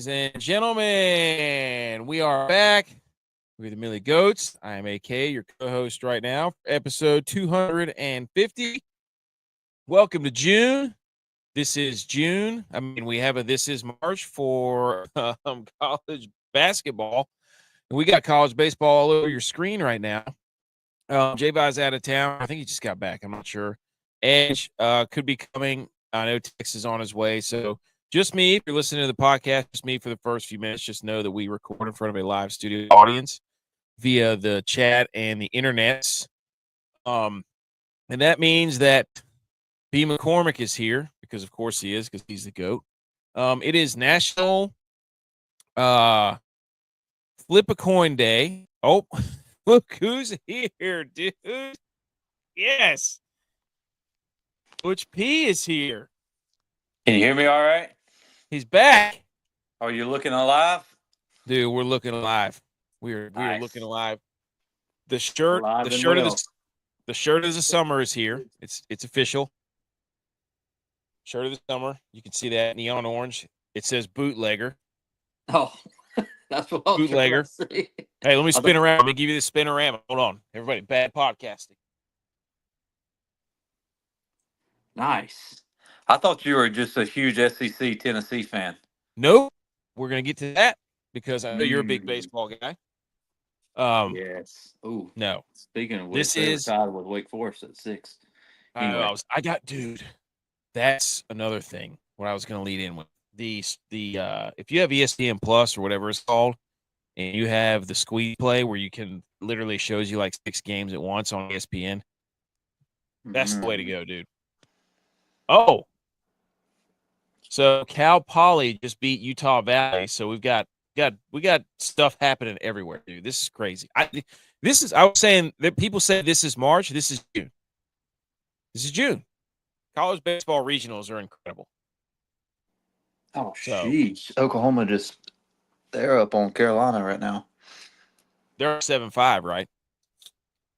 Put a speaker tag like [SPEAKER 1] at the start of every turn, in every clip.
[SPEAKER 1] Ladies and gentlemen, we are back with the Millie Goats. I am AK, your co-host right now, for episode 250. Welcome to June. This is June. I mean, we have a This Is March for college basketball. And we got college baseball all over your screen right now. G.U.Y.S out of town. I think he just got back. I'm not sure. Edge could be coming. I know Tex is on his way. So just me. If you're listening to the podcast, just me for the first few minutes. Just know that we record in front of a live studio audience via the chat and the internets. And that means that B. McCormick is here because, of course, he is because he's the GOAT. It is National Flip a Coin Day. Oh, look who's here, dude. Yes. Butch P is here.
[SPEAKER 2] Can you hear me all right?
[SPEAKER 1] He's back.
[SPEAKER 2] Are you looking alive?
[SPEAKER 1] Dude, we're looking alive. We are looking alive. The shirt of the summer is here. It's official. Shirt of the summer. You can see that neon orange. It says bootlegger.
[SPEAKER 2] Oh, that's what I was
[SPEAKER 1] bootlegger.
[SPEAKER 2] say.
[SPEAKER 1] Hey, let me spin around. Let me give you the spinorama. Hold on. Everybody, bad podcasting.
[SPEAKER 2] Nice. I thought you were just a huge SEC Tennessee fan.
[SPEAKER 1] Nope. We're going to get to that because I know you're a big baseball guy.
[SPEAKER 2] Yes. Ooh.
[SPEAKER 1] No.
[SPEAKER 2] Speaking of which, they were tied with Wake Forest at 6.
[SPEAKER 1] Anyway. Dude, that's another thing. What I was going to lead in with. If you have ESPN Plus or whatever it's called, and you have the squeeze play where you can literally shows you like 6 games at once on ESPN, that's the way to go, dude. Oh, so Cal Poly just beat Utah Valley, so we got stuff happening everywhere, dude. This is crazy. I was saying that people say this is March. This is June. This is June. College baseball regionals are incredible.
[SPEAKER 2] Oh, jeez. Oklahoma they're up on Carolina right now.
[SPEAKER 1] They're 7-5, right?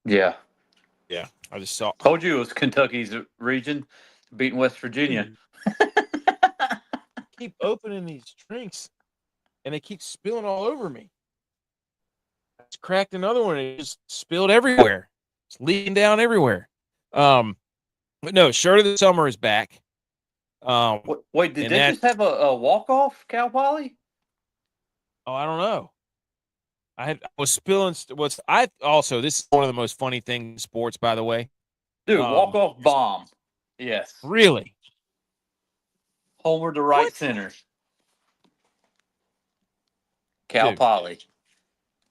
[SPEAKER 2] Yeah.
[SPEAKER 1] Yeah. I just saw.
[SPEAKER 2] Told you it was Kentucky's region beating West Virginia.
[SPEAKER 1] Keep opening these drinks, and they keep spilling all over me. I just cracked another one, and it just spilled everywhere. It's leaking down everywhere. But no, shirt of the summer is back.
[SPEAKER 2] Wait, did they just have a walk-off, Cal Poly?
[SPEAKER 1] Oh, I don't know. I was spilling. This is one of the most funny things in sports, by the way.
[SPEAKER 2] Dude, walk-off bomb. Yes.
[SPEAKER 1] Really?
[SPEAKER 2] Homer to right center. Cal Poly.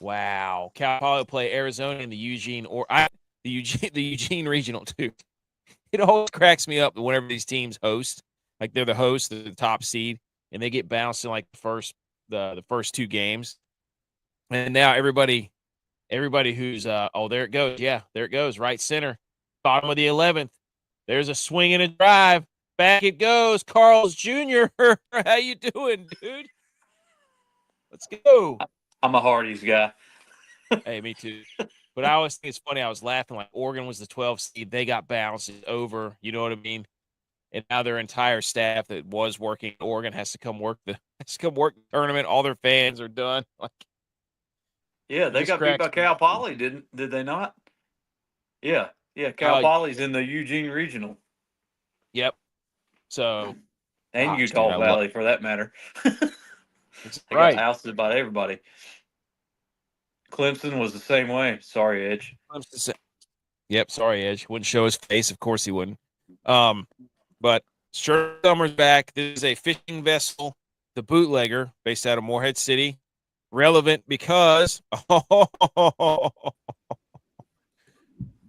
[SPEAKER 1] Wow. Cal Poly play Arizona in the Eugene the Eugene regional too. It always cracks me up that whenever these teams host, like they're the host, they're the top seed, and they get bounced in like the first 2 games. And now everybody who's there it goes. Yeah, there it goes. Right center. Bottom of the 11th. There's a swing and a drive. Back it goes. Carl's Jr. How you doing, dude? Let's go.
[SPEAKER 2] I'm a Hardee's guy.
[SPEAKER 1] Hey, me too. But I always think it's funny. I was laughing like Oregon was the 12th seed. They got bounced. It's over. You know what I mean? And now their entire staff that was working in Oregon has to come work the tournament. All their fans are done. Like,
[SPEAKER 2] yeah, they got beat by Cal Poly, did they not? Yeah. Yeah, Cal Poly's in the Eugene Regional.
[SPEAKER 1] Yep. So,
[SPEAKER 2] and Utah Valley, for that matter. They got ousted by everybody. Clemson was the same way. Sorry, Edge.
[SPEAKER 1] Yep, sorry, Edge. Wouldn't show his face. Of course he wouldn't. But shirt summer's back. This is a fishing vessel, the bootlegger, based out of Morehead City. Relevant because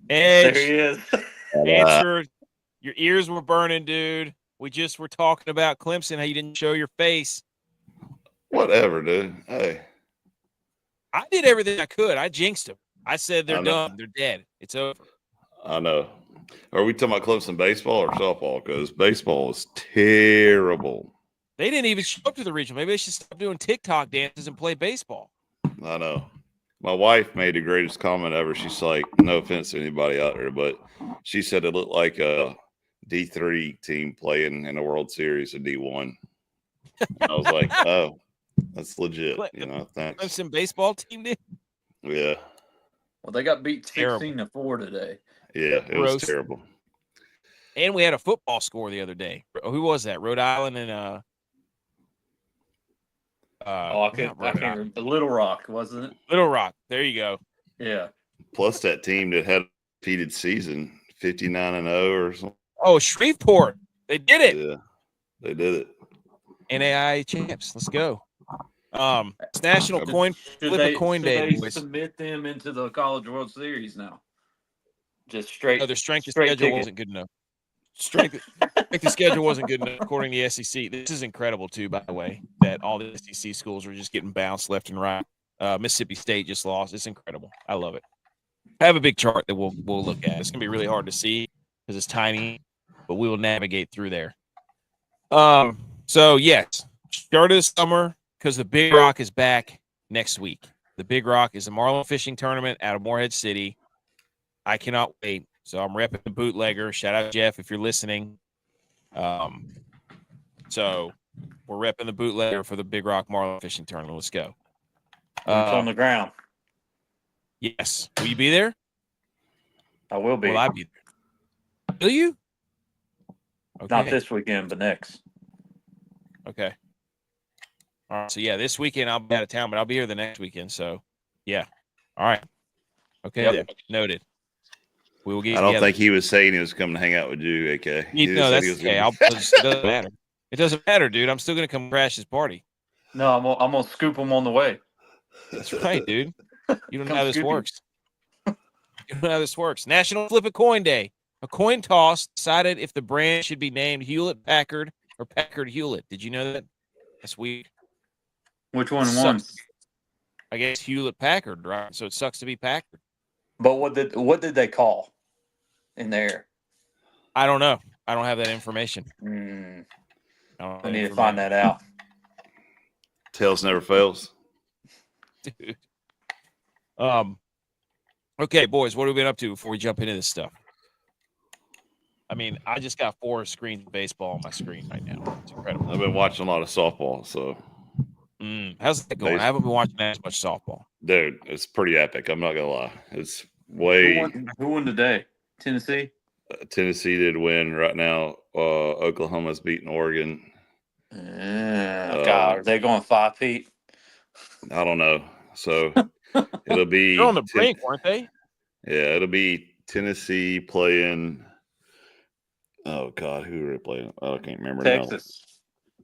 [SPEAKER 1] Edge.
[SPEAKER 2] There he is.
[SPEAKER 1] Answer. Your ears were burning, dude. We just were talking about Clemson, how you didn't show your face.
[SPEAKER 3] Whatever, dude. Hey.
[SPEAKER 1] I did everything I could. I jinxed them. I said they're done. They're dead. It's over.
[SPEAKER 3] I know. Are we talking about Clemson baseball or softball? Because baseball is terrible.
[SPEAKER 1] They didn't even show up to the regional. Maybe they should stop doing TikTok dances and play baseball.
[SPEAKER 3] I know. My wife made the greatest comment ever. She's like, no offense to anybody out there, but she said it looked like a D3 team playing in a World Series of D1. I was like, oh. That's legit. You know, thanks.
[SPEAKER 1] Clemson baseball team did.
[SPEAKER 3] Yeah.
[SPEAKER 2] Well, they got beat
[SPEAKER 1] Terrible.
[SPEAKER 2] 16-4 today.
[SPEAKER 3] Yeah, it was terrible.
[SPEAKER 1] And we had a football score the other day. Who was that? Rhode Island and
[SPEAKER 2] I can't remember. Little Rock, wasn't it?
[SPEAKER 1] Little Rock. There you go.
[SPEAKER 2] Yeah.
[SPEAKER 3] Plus that team that had a repeated season, 59-0 or something.
[SPEAKER 1] Oh, Shreveport. They did it.
[SPEAKER 3] Yeah, they did it.
[SPEAKER 1] NAIA champs. Let's go. It's National Coin Day.
[SPEAKER 2] They submit them into the College World Series now. Just straight.
[SPEAKER 1] No, their strength of schedule wasn't good enough. Strength of schedule wasn't good enough according to the SEC. This is incredible too, by the way, that all the SEC schools are just getting bounced left and right. Mississippi State just lost. It's incredible. I love it. I have a big chart that we'll look at. It's gonna be really hard to see because it's tiny, but we will navigate through there. So yes, start of the summer because the Big Rock is back next week. The Big Rock is a marlin fishing tournament out of Morehead City. I cannot wait. So I'm repping the bootlegger. Shout out Jeff if you're listening. So we're repping the bootlegger for the Big Rock marlin fishing tournament. Let's go.
[SPEAKER 2] Boots on the ground.
[SPEAKER 1] Yes. Will you be there?
[SPEAKER 2] I will be.
[SPEAKER 1] Will I be there? Will you? Okay.
[SPEAKER 2] Not this weekend, but next.
[SPEAKER 1] Okay. All right. So yeah, this weekend I'll be out of town, but I'll be here the next weekend. So yeah. All right. Okay.
[SPEAKER 2] Yep.
[SPEAKER 1] Then. Noted. We will get.
[SPEAKER 3] I don't
[SPEAKER 1] together.
[SPEAKER 3] think he was saying he was coming to hang out with you, AK.
[SPEAKER 1] No, that's okay. It doesn't matter. It doesn't matter, dude. I'm still gonna come crash his party.
[SPEAKER 2] No, I'm gonna scoop him on the way.
[SPEAKER 1] That's right, dude. You don't know how this works. You don't know how this works. National Flip a Coin Day. A coin toss decided if the brand should be named Hewlett Packard or Packard Hewlett. Did you know that? That's weird.
[SPEAKER 2] Which one won?
[SPEAKER 1] I guess Hewlett Packard, right? So it sucks to be Packard.
[SPEAKER 2] But what did they call in there?
[SPEAKER 1] I don't know. I don't have that information.
[SPEAKER 2] I need to find that out.
[SPEAKER 3] Tails never fails.
[SPEAKER 1] Dude. Okay, boys, what have we been up to before we jump into this stuff? I mean, I just got 4 screens of baseball on my screen right now. It's incredible.
[SPEAKER 3] I've been watching a lot of softball, so.
[SPEAKER 1] How's that going? I haven't been watching as much softball.
[SPEAKER 3] Dude, it's pretty epic. I'm not gonna lie. It's way.
[SPEAKER 2] Who won today? Tennessee.
[SPEAKER 3] Tennessee did win right now. Oklahoma's beating Oregon.
[SPEAKER 2] God, are they going 5 feet?
[SPEAKER 3] I don't know. So it'll be.
[SPEAKER 1] They're on the brink, weren't they?
[SPEAKER 3] Yeah, it'll be Tennessee playing. Oh God, who are they playing? I can't remember now. Texas.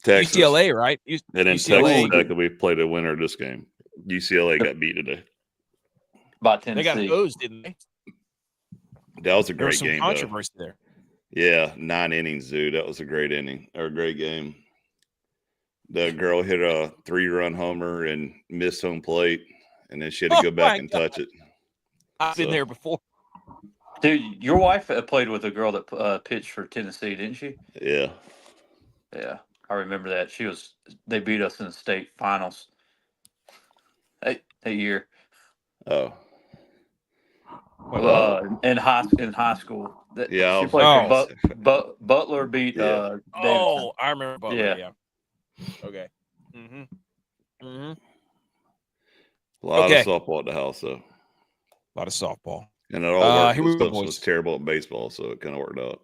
[SPEAKER 1] UCLA, right?
[SPEAKER 3] And then
[SPEAKER 1] UCLA.
[SPEAKER 3] Texas Tech, we played a winner this game. UCLA got beat today.
[SPEAKER 2] By Tennessee.
[SPEAKER 1] They got hosed, didn't they?
[SPEAKER 3] That was a great game.
[SPEAKER 1] Controversy there.
[SPEAKER 3] Yeah, 9 innings, dude. That was a great inning or a great game. The girl hit a 3-run homer and missed home plate, and then she had to go back and touch it.
[SPEAKER 1] I've been there before.
[SPEAKER 2] Dude, your wife played with a girl that pitched for Tennessee, didn't she?
[SPEAKER 3] Yeah.
[SPEAKER 2] Yeah, I remember that. They beat us in the state finals that year.
[SPEAKER 3] Oh.
[SPEAKER 2] In high school.
[SPEAKER 3] Yeah.
[SPEAKER 2] She played for Butler beat
[SPEAKER 1] I remember Butler, yeah. Okay.
[SPEAKER 3] A lot of softball at the house, though.
[SPEAKER 1] A lot of softball.
[SPEAKER 3] And it all worked.
[SPEAKER 1] Here we go,
[SPEAKER 3] It was terrible at baseball, so it kind of worked out.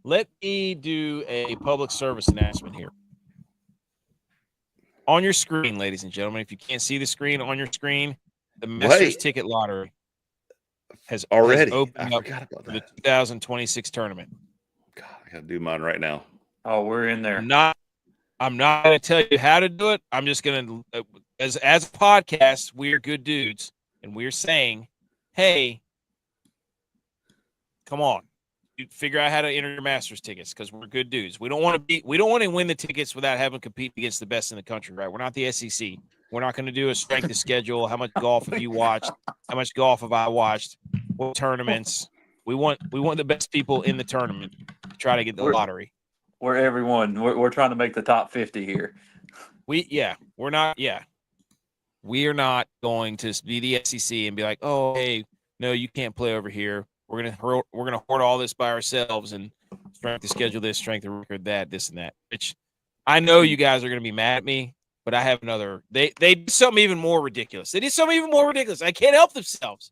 [SPEAKER 1] Let me do a public service announcement here. On your screen, ladies and gentlemen, if you can't see the screen on your screen, the Masters Ticket Lottery has opened up for the 2026 tournament.
[SPEAKER 3] God, I got to do mine right now.
[SPEAKER 2] Oh, we're in there.
[SPEAKER 1] I'm not going to tell you how to do it. I'm just going to, as a podcast, we are good dudes, and we're saying, hey, come on, figure out how to enter your Masters tickets because we're good dudes. We don't want to win the tickets without having to compete against the best in the country, right? We're not the SEC. We're not going to do a strength of schedule. How much golf have you watched? How much golf have I watched? What tournaments? We want the best people in the tournament to try to get the lottery.
[SPEAKER 2] We're everyone. We're trying to make the top 50 here.
[SPEAKER 1] We are not going to be the SEC and be like, oh, hey, no, you can't play over here. We're gonna hoard all this by ourselves and strength to schedule this, strength to record that, this and that. Which I know you guys are gonna be mad at me, But I have another. They did something even more ridiculous. They did something even more ridiculous. I can't help themselves.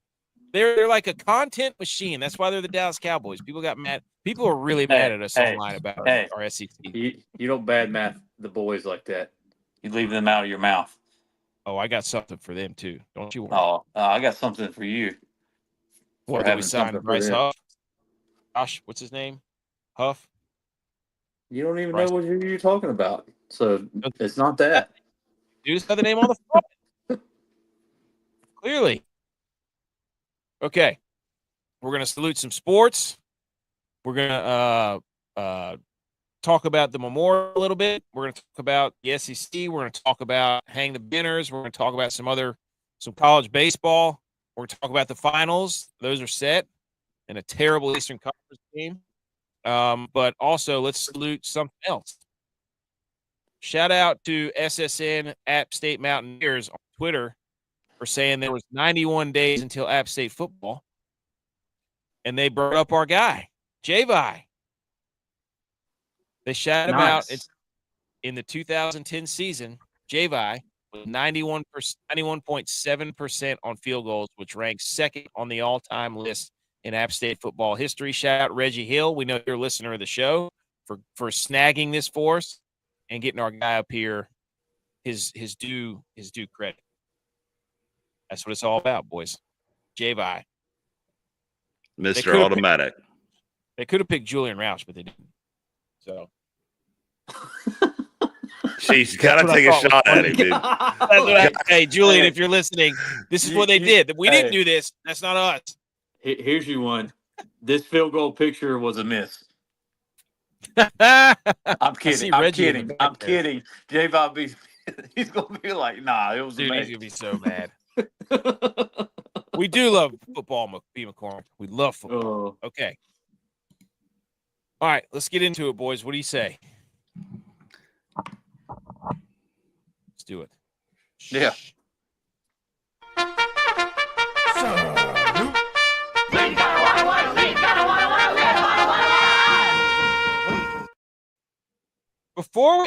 [SPEAKER 1] They're like a content machine. That's why they're the Dallas Cowboys. People got mad. People are really mad at us online about our SEC.
[SPEAKER 2] You don't badmouth the boys like that. You leave them out of your mouth.
[SPEAKER 1] Oh, I got something for them too. Don't you worry.
[SPEAKER 2] Oh, I got something for you.
[SPEAKER 1] What did we sign? Bryce Huff? Josh, what's his name? Huff?
[SPEAKER 2] You don't even know what you're talking about. So it's not that.
[SPEAKER 1] You just got the name on the front. Clearly. Okay. We're going to salute some sports. We're going to talk about the Memorial a little bit. We're going to talk about the SEC. We're going to talk about Hang the Banners. We're going to talk about some college baseball. We're going to talk about the finals. Those are set in a terrible Eastern Conference game. But also, let's salute something else. Shout out to SSN App State Mountaineers on Twitter for saying there was 91 days until App State football. And they brought up our guy, G.U.Y. They shouted him out in the 2010 season. G.U.Y. was 91.7% on field goals, which ranks second on the all-time list in App State football history. Shout out Reggie Hill. We know you're a listener of the show for snagging this for us and getting our guy up here his due credit. That's what it's all about, boys. G.U.Y.
[SPEAKER 3] Mr. Automatic.
[SPEAKER 1] They could have picked Julian Roush, but they didn't. So
[SPEAKER 3] she's got to take a shot at him, dude.
[SPEAKER 1] Hey, Julian, if you're listening, this is what they did. We didn't do this. That's not us.
[SPEAKER 2] Here's you one. This field goal picture was a miss. I'm kidding. I'm kidding. J-Bob, he's going to be like, nah, it was
[SPEAKER 1] Dude,
[SPEAKER 2] a
[SPEAKER 1] he's going to be so mad. We do love football, B. McCormick. We love football. Okay. All right, let's get into it, boys. What do you say? Let's do it.
[SPEAKER 2] Yeah.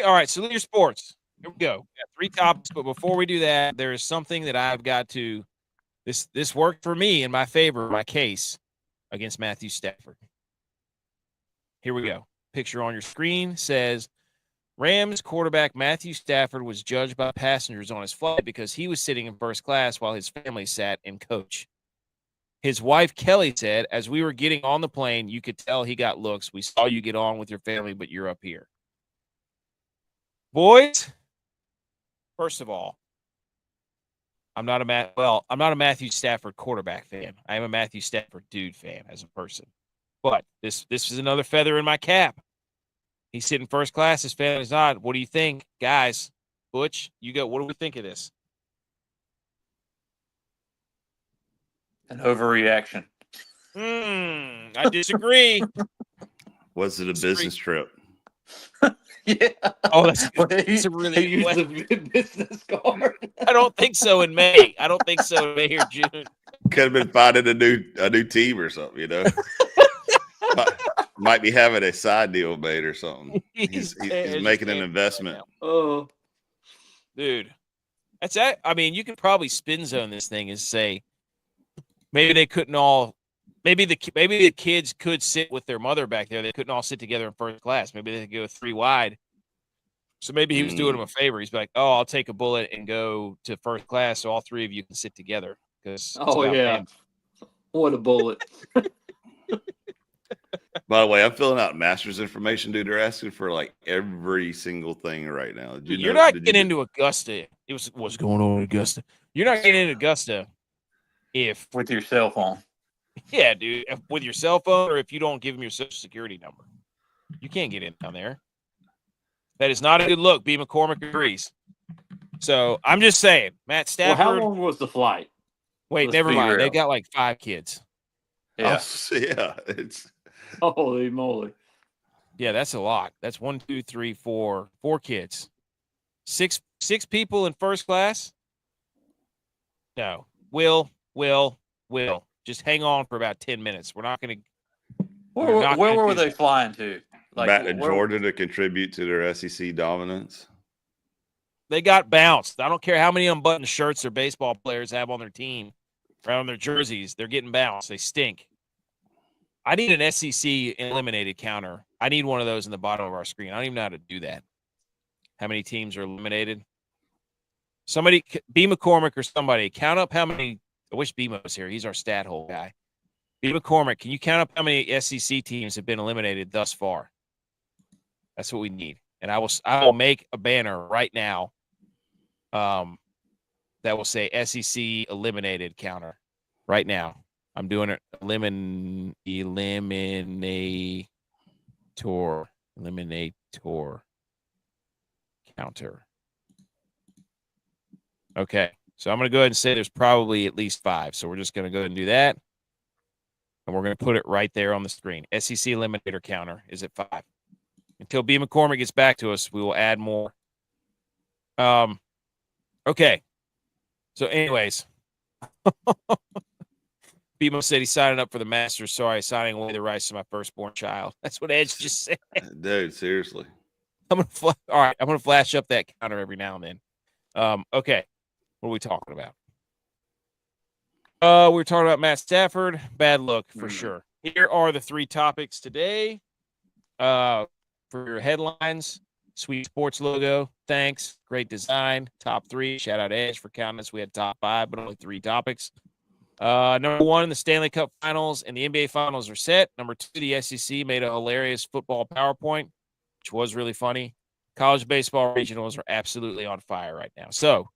[SPEAKER 1] All right, salute your sports. Here we go. We got 3 topics, but before we do that, there is something that I've got to. This worked for me in my favor, my case against Matthew Stafford. Here we go. Picture on your screen says Rams quarterback Matthew Stafford was judged by passengers on his flight because he was sitting in first class while his family sat in coach. His wife, Kelly, said, as we were getting on the plane, you could tell he got looks. We saw you get on with your family, but you're up here. Boys, first of all, I'm not a Matthew Stafford quarterback fan. I am a Matthew Stafford dude fan as a person. But this is another feather in my cap. He's sitting first class. His family's not. What do you think, guys? Butch, you go. What do we think of this?
[SPEAKER 2] An overreaction.
[SPEAKER 1] I disagree.
[SPEAKER 3] Was it a business trip?
[SPEAKER 2] Yeah.
[SPEAKER 1] Oh, that's a really
[SPEAKER 2] he used a business card.
[SPEAKER 1] I don't think so in May. Or June.
[SPEAKER 3] Could have been finding a new team or something, you know. Might be having a side deal made or something. He's making an investment.
[SPEAKER 2] Oh,
[SPEAKER 1] dude, that's that. I mean, you could probably spin zone this thing and say maybe they couldn't all. Maybe the kids could sit with their mother back there. They couldn't all sit together in first class. Maybe they could go 3 wide. So maybe he was doing them a favor. He's like, "Oh, I'll take a bullet and go to first class, so all 3 of you can sit together." Because
[SPEAKER 2] what a bullet!
[SPEAKER 3] By the way, I'm filling out master's information, dude. They're asking for like every single thing right now.
[SPEAKER 1] You're not getting into Augusta. What's going on in Augusta? You're not getting into Augusta if
[SPEAKER 2] with your cell phone.
[SPEAKER 1] Yeah, dude, with your cell phone or if you don't give them your social security number. You can't get in down there. That is not a good look. B. McCormick agrees. So I'm just saying, Matt Stafford.
[SPEAKER 2] Well, how long was the flight?
[SPEAKER 1] Wait, never mind. They got like 5 kids.
[SPEAKER 2] Yeah.
[SPEAKER 3] Oh, yeah.
[SPEAKER 2] Holy moly.
[SPEAKER 1] Yeah, that's a lot. That's 1, 2, 3, 4 kids. 6 people in first class? No. Will. Just hang on for about 10 minutes. We're not going to.
[SPEAKER 2] Where were they flying to?
[SPEAKER 3] Back to Georgia to contribute to their SEC dominance.
[SPEAKER 1] They got bounced. I don't care how many unbuttoned shirts their baseball players have on their team, or on their jerseys. They're getting bounced. They stink. I need an SEC eliminated counter. I need one of those in the bottom of our screen. I don't even know how to do that. How many teams are eliminated? Somebody, B. McCormick or somebody, count up how many. I wish BMO was here. He's our stat hole guy. B. McCormick, can you count up how many SEC teams have been eliminated thus far? That's what we need. And I will make a banner right now that will say SEC eliminated counter right now. I'm doing it. Eliminator counter. Okay. So I'm going to go ahead and say there's probably at least 5. So we're just going to go ahead and do that. And we're going to put it right there on the screen. SEC eliminator counter is at 5. Until B. McCormick gets back to us, we will add more. Okay. So anyways, BMO said he's signing up for the Masters. Sorry, signing away the rights to my firstborn child. That's what Edge just said.
[SPEAKER 3] Dude, seriously.
[SPEAKER 1] All right, I'm gonna flash up that counter every now and then. Okay, what are we talking about? We were talking about Matt Stafford. Bad look for sure. Here are the 3 topics today. For your headlines, sweet sports logo. Thanks. Great design. Top 3. Shout out Edge for counting us. We had top 5, but only 3 topics. Number 1, the Stanley Cup Finals and the NBA Finals are set. Number 2, the SEC made a hilarious football PowerPoint, which was really funny. College baseball regionals are absolutely on fire right now. So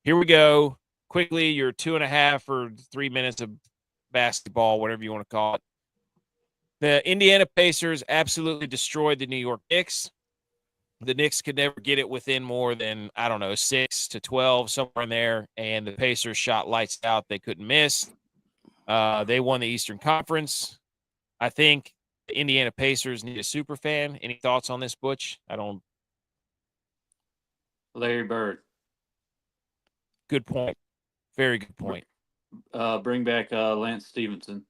[SPEAKER 1] here we go. Quickly, your 2.5 or 3 minutes of basketball, whatever you want to call it. The Indiana Pacers absolutely destroyed the New York Knicks. The Knicks could never get it within more than, 6 to 12, somewhere in there. And the Pacers shot lights out. They couldn't miss. They won the Eastern Conference. I think the Indiana Pacers need a super fan. Any thoughts on this, Butch?
[SPEAKER 2] Larry Bird.
[SPEAKER 1] Good point. Very good point.
[SPEAKER 2] Bring back Lance Stevenson.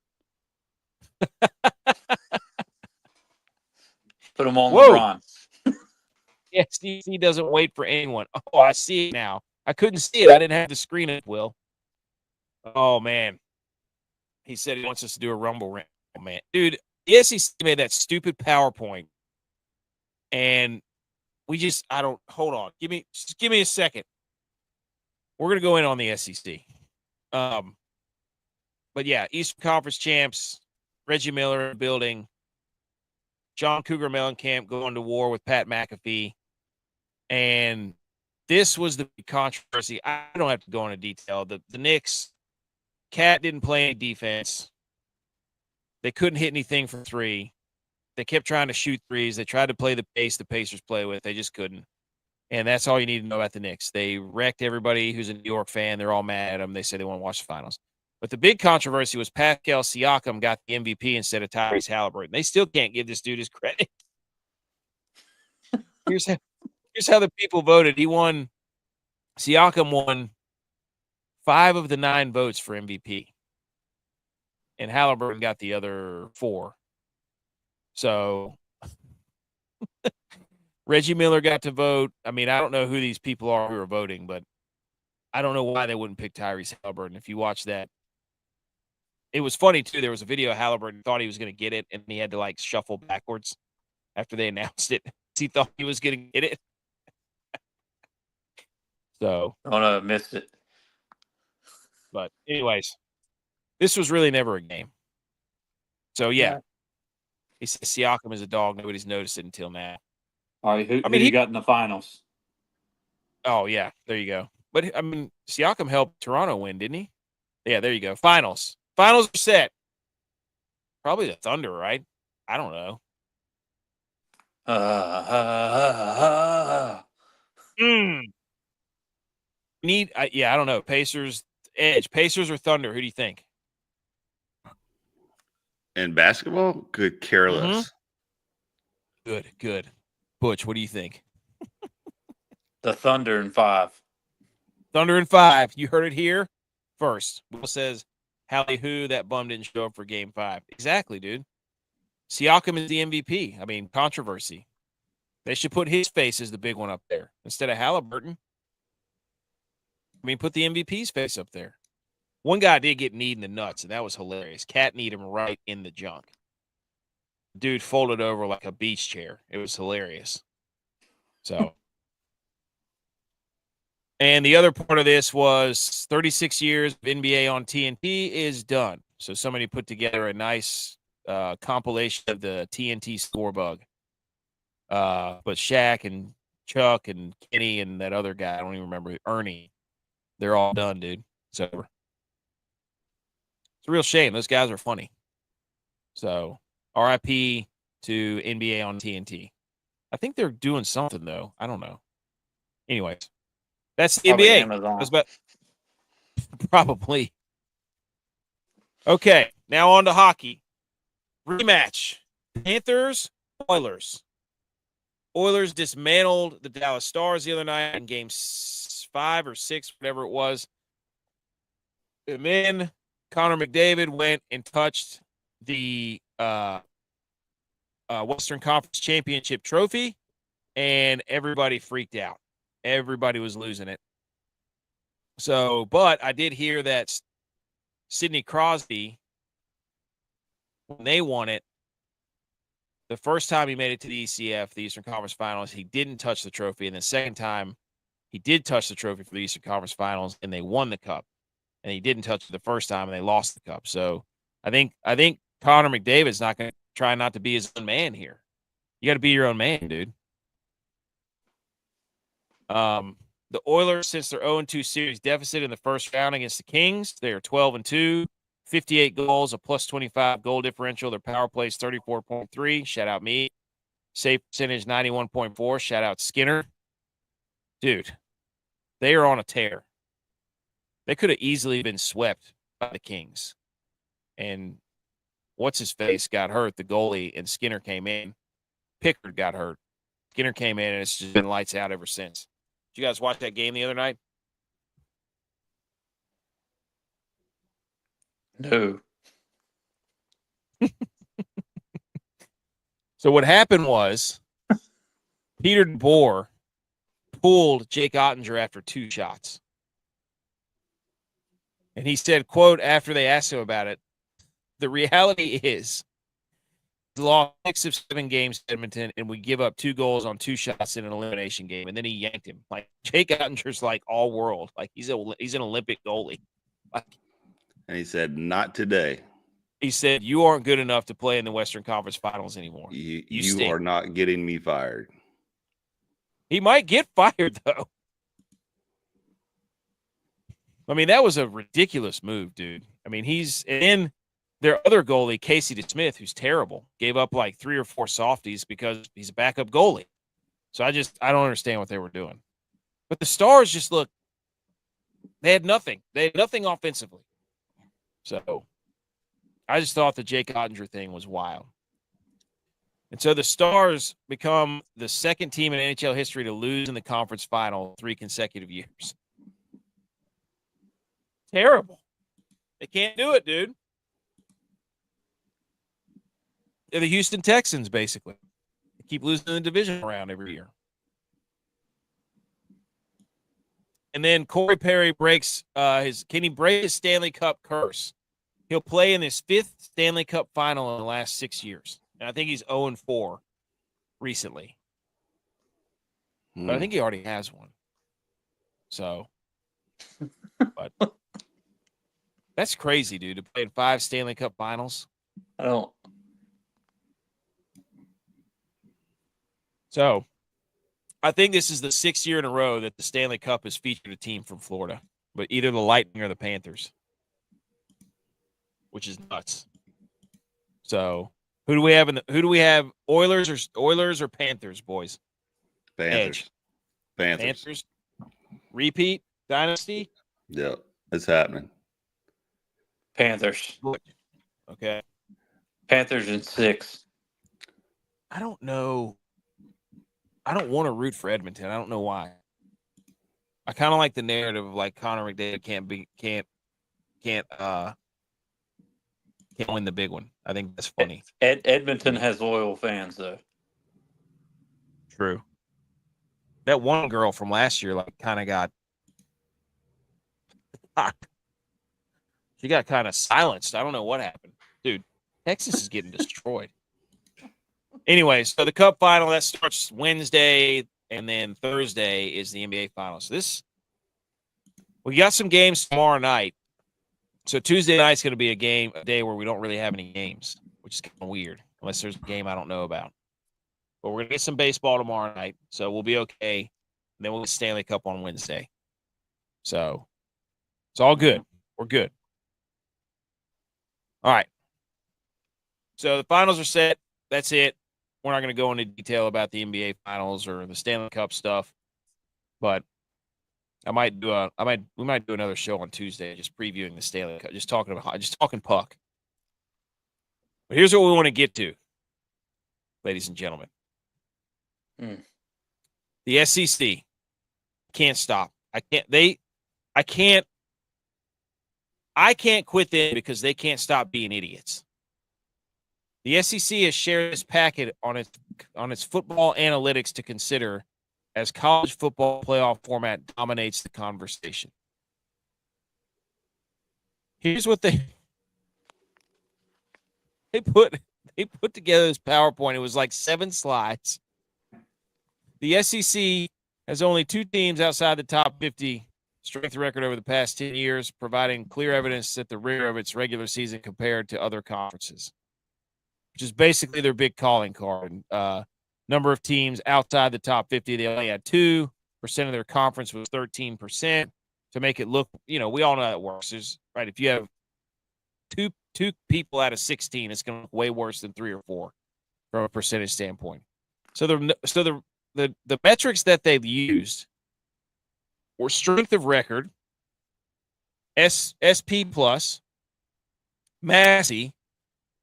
[SPEAKER 2] Put him on LeBron.
[SPEAKER 1] Yes, he doesn't wait for anyone. Oh, I see it now. I couldn't see it. I didn't have the screen up, Will. Oh, man. He said he wants us to do a Rumble rant. Oh, man. Dude, the SEC made that stupid PowerPoint. And hold on. Give me a second. We're going to go in on the SEC. But yeah, Eastern Conference champs, Reggie Miller in the building, John Cougar Mellencamp going to war with Pat McAfee. And this was the controversy. I don't have to go into detail. The Knicks, Cat didn't play any defense. They couldn't hit anything from 3. They kept trying to shoot threes. They tried to play the pace the Pacers play with. They just couldn't. And that's all you need to know about the Knicks. They wrecked everybody who's a New York fan. They're all mad at them. They say they want to watch the finals. But the big controversy was Pascal Siakam got the MVP instead of Tyrese Halliburton. They still can't give this dude his credit. Here's how the people voted. Siakam won 5 of the 9 votes for MVP. And Halliburton got the other 4. So Reggie Miller got to vote. I mean, I don't know who these people are who are voting, but I don't know why they wouldn't pick Tyrese Halliburton. If you watch that, it was funny too. There was a video of Halliburton thought he was going to get it, and he had to shuffle backwards after they announced it. He thought he was going to get it. So,
[SPEAKER 2] oh no, I missed it.
[SPEAKER 1] But anyways, this was really never a game. So yeah. He says Siakam is a dog. Nobody's noticed it until now.
[SPEAKER 2] All right, who you got in the finals?
[SPEAKER 1] Oh, yeah, there you go. But, Siakam helped Toronto win, didn't he? Yeah, there you go. Finals. Finals are set. Probably the Thunder, right? I don't know. I don't know. Pacers, Edge. Pacers or Thunder? Who do you think?
[SPEAKER 3] In basketball, could care less.
[SPEAKER 1] Good. Butch, what do you think?
[SPEAKER 2] The Thunder in 5.
[SPEAKER 1] Thunder in 5. You heard it here first. Will says, Hallie who, that bum didn't show up for game 5. Exactly, dude. Siakam is the MVP. Controversy. They should put his face as the big one up there instead of Halliburton. mean, put the MVP's face up there. One guy did get kneed in the nuts, and that was hilarious. Cat kneed him right in the junk. Dude folded over like a beach chair. It was hilarious. So, and the other part of this was 36 years of NBA on TNT is done. So somebody put together a nice compilation of the TNT score bug. But Shaq and Chuck and Kenny and that other guy, I don't even remember, Ernie, they're all done, dude. It's over. It's a real shame. Those guys are funny. So, RIP to NBA on TNT. I think they're doing something, though. I don't know. Anyways, that's the
[SPEAKER 2] Probably
[SPEAKER 1] NBA.
[SPEAKER 2] Amazon.
[SPEAKER 1] That's about, probably. Okay, now on to hockey. Rematch. Panthers, Oilers. Oilers dismantled the Dallas Stars the other night in game 5 or 6, whatever it was. And then Connor McDavid went and touched the Western Conference Championship trophy, and everybody freaked out. Everybody was losing it. So, but I did hear that Sidney Crosby, when they won it, the first time he made it to the ECF, the Eastern Conference Finals, he didn't touch the trophy. And the second time, he did touch the trophy for the Eastern Conference Finals, and they won the cup. And he didn't touch it the first time, and they lost the cup. So I think Connor McDavid's not going to try not to be his own man here. You got to be your own man, dude. The Oilers, since their 0-2 series deficit in the first round against the Kings, they are 12-2, 58 goals, a plus 25 goal differential. Their power play is 34.3. Shout out me. Save percentage 91.4. Shout out Skinner. Dude, they are on a tear. They could have easily been swept by the Kings. And what's his face got hurt, the goalie, and Skinner came in. Pickard got hurt. Skinner came in, and it's just been lights out ever since. Did you guys watch that game the other night?
[SPEAKER 2] No.
[SPEAKER 1] So what happened was Peter DeBoer pulled Jake Ottinger after 2 shots. And he said, quote, after they asked him about it, the reality is we lost 6 of 7 games to Edmonton, and we give up 2 goals on 2 shots in an elimination game. And then he yanked him. Like, Jake Ottinger's like all world. Like, he's an Olympic goalie. Like,
[SPEAKER 3] and he said, not today.
[SPEAKER 1] He said, you aren't good enough to play in the Western Conference Finals anymore.
[SPEAKER 3] You are not getting me fired.
[SPEAKER 1] He might get fired, though. I mean, that was a ridiculous move, dude. I mean, and then their other goalie, Casey DeSmith, who's terrible, gave up like 3 or 4 softies because he's a backup goalie. So I don't understand what they were doing. But the Stars just they had nothing. They had nothing offensively. So I just thought the Jake Ottinger thing was wild. And so the Stars become the second team in NHL history to lose in the conference final 3 consecutive years. Terrible. They can't do it, dude. They're the Houston Texans, basically. They keep losing the division round every year. And then Corey Perry breaks can he break his Stanley Cup curse? He'll play in his 5th Stanley Cup final in the last 6 years. And I think he's 0-4 recently. But I think he already has one. So, but that's crazy, dude, to play in 5 Stanley Cup finals.
[SPEAKER 2] I don't.
[SPEAKER 1] So, I think this is the 6th year in a row that the Stanley Cup has featured a team from Florida, but either the Lightning or the Panthers, which is nuts. So, who do we have? Oilers or Panthers, boys?
[SPEAKER 3] Panthers.
[SPEAKER 1] Panthers. Repeat dynasty.
[SPEAKER 3] Yep, it's happening.
[SPEAKER 2] Panthers.
[SPEAKER 1] Okay.
[SPEAKER 2] Panthers in 6.
[SPEAKER 1] I don't know. I don't want to root for Edmonton. I don't know why. I kind of like the narrative of like Connor McDavid can't win the big one. I think that's funny.
[SPEAKER 2] Edmonton has loyal fans, though.
[SPEAKER 1] True. That one girl from last year, like, kind of got She got kind of silenced. I don't know what happened. Dude, Texas is getting destroyed. Anyway, so the Cup final, that starts Wednesday, and then Thursday is the NBA Finals. So we got some games tomorrow night. So Tuesday night's going to be a day where we don't really have any games, which is kind of weird, unless there's a game I don't know about. But we're going to get some baseball tomorrow night, so we'll be okay. And then we'll get Stanley Cup on Wednesday. So it's all good. We're good. All right. So the finals are set. That's it. We're not going to go into detail about the NBA Finals or the Stanley Cup stuff, but we might do another show on Tuesday, just previewing the Stanley Cup, just talking puck. But here's what we want to get to, ladies and gentlemen. The SEC can't stop. I can't quit them because they can't stop being idiots. The SEC has shared this packet on its football analytics to consider as college football playoff format dominates the conversation. Here's what they put together this PowerPoint. It was like 7 slides. The SEC has only 2 teams outside the top 50 strength record over the past 10 years, providing clear evidence that the rigor of its regular season compared to other conferences, which is basically their big calling card. Number of teams outside the top 50, they only had 2%. Of their conference was 13%. To make it look, we all know how it works. Right, if you have two people out of 16, it's going to look way worse than 3 or 4 from a percentage standpoint. So the metrics that they've used were strength of record, SP plus, Massey.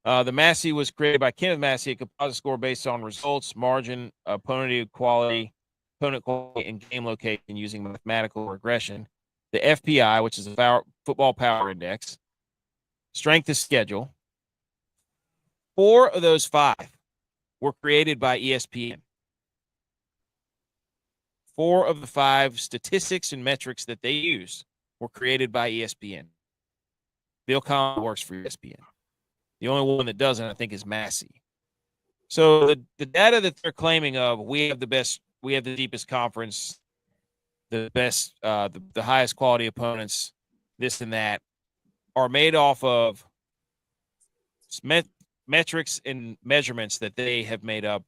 [SPEAKER 1] The Massey was created by Kenneth Massey, a composite score based on results, margin, opponent quality, and game location using mathematical regression. The FPI, which is a football power index, strength of schedule. 4 of those 5 were created by ESPN. 4 of the 5 statistics and metrics that they use were created by ESPN. Bill Collins works for ESPN. The only one that doesn't, I think, is Massey. So the data that they're claiming of, we have the deepest conference, the best, the highest quality opponents, this and that, are made off of metrics and measurements that they have made up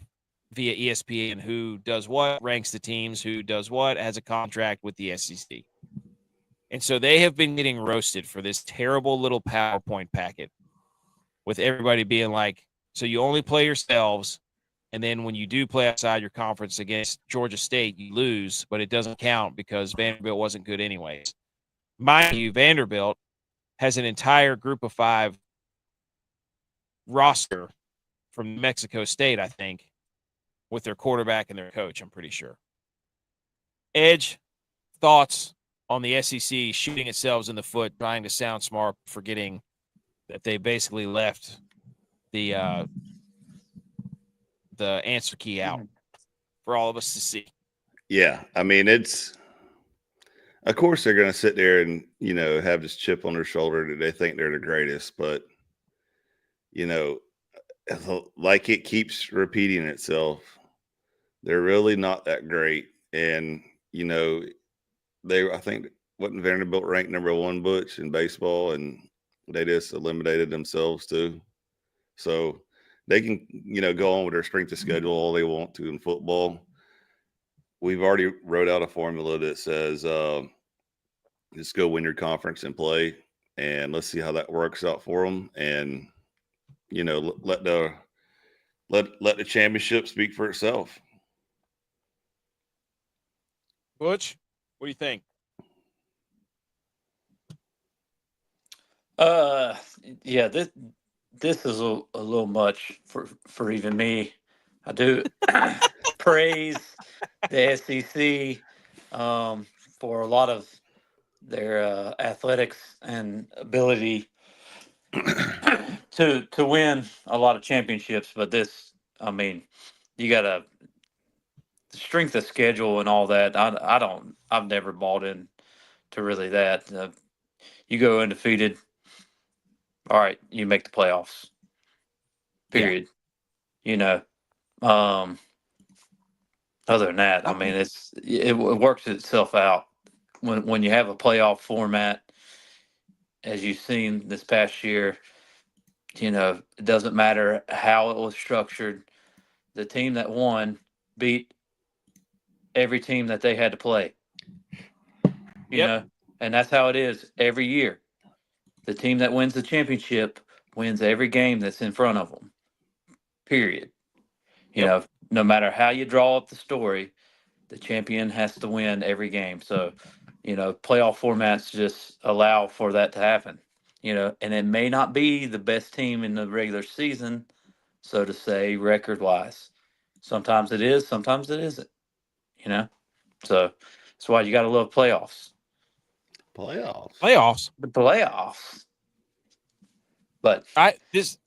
[SPEAKER 1] via ESPN, who does what, ranks the teams, who does what, has a contract with the SEC. And so they have been getting roasted for this terrible little PowerPoint packet, with everybody being like, so you only play yourselves, and then when you do play outside your conference against Georgia State, you lose, but it doesn't count because Vanderbilt wasn't good anyways. Mind you, Vanderbilt has an entire group of 5 roster from Mexico State, I think, with their quarterback and their coach, I'm pretty sure. Edge, thoughts on the SEC shooting itself in the foot, trying to sound smart, forgetting that they basically left the answer key out for all of us to see.
[SPEAKER 3] Yeah, I mean, of course they're going to sit there and, have this chip on their shoulder that they think they're the greatest, but, like it keeps repeating itself, they're really not that great. And, I think, wasn't Vanderbilt ranked number 1, Butch, in baseball, and they just eliminated themselves too. So they can, go on with their strength of schedule all they want to in football. We've already wrote out a formula that says, just go win your conference and play, and let's see how that works out for them. And, let the championship speak for itself.
[SPEAKER 1] Butch, what do you think?
[SPEAKER 2] Yeah, this is a little much for even me. I do praise the SEC for a lot of their athletics and ability to win a lot of championships. But you got a strength of schedule and all that. I've never bought in to really that. you go undefeated. All right, you make the playoffs. Period. Yeah. Other than that, I mean, it works itself out when you have a playoff format, as you've seen this past year. It doesn't matter how it was structured. The team that won beat every team that they had to play. And that's how it is every year. The team that wins the championship wins every game that's in front of them. Period. No matter how you draw up the story, the champion has to win every game. So, playoff formats just allow for that to happen. And it may not be the best team in the regular season, so to say, record-wise. Sometimes it is, sometimes it isn't. So that's why you got to love playoffs.
[SPEAKER 1] Playoffs.
[SPEAKER 2] The playoffs. But
[SPEAKER 1] I just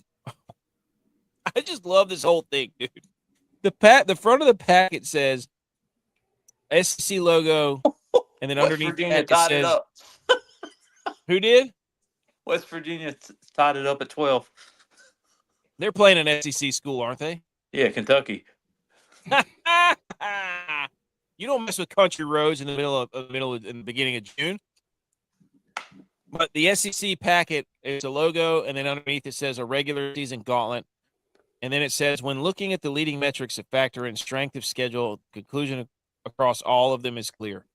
[SPEAKER 1] love this whole thing, dude. The front of the packet says SEC logo, and then
[SPEAKER 2] West
[SPEAKER 1] underneath
[SPEAKER 2] Virginia
[SPEAKER 1] that
[SPEAKER 2] tied
[SPEAKER 1] it says,
[SPEAKER 2] it up.
[SPEAKER 1] Who did?
[SPEAKER 2] West Virginia tied it up at 12.
[SPEAKER 1] They're playing an SEC school, aren't they?
[SPEAKER 2] Yeah, Kentucky.
[SPEAKER 1] You don't mess with country roads in the beginning of June. But the SEC packet is a logo, and then underneath it says a regular season gauntlet. And then it says, when looking at the leading metrics that factor in strength of schedule, conclusion across all of them is clear.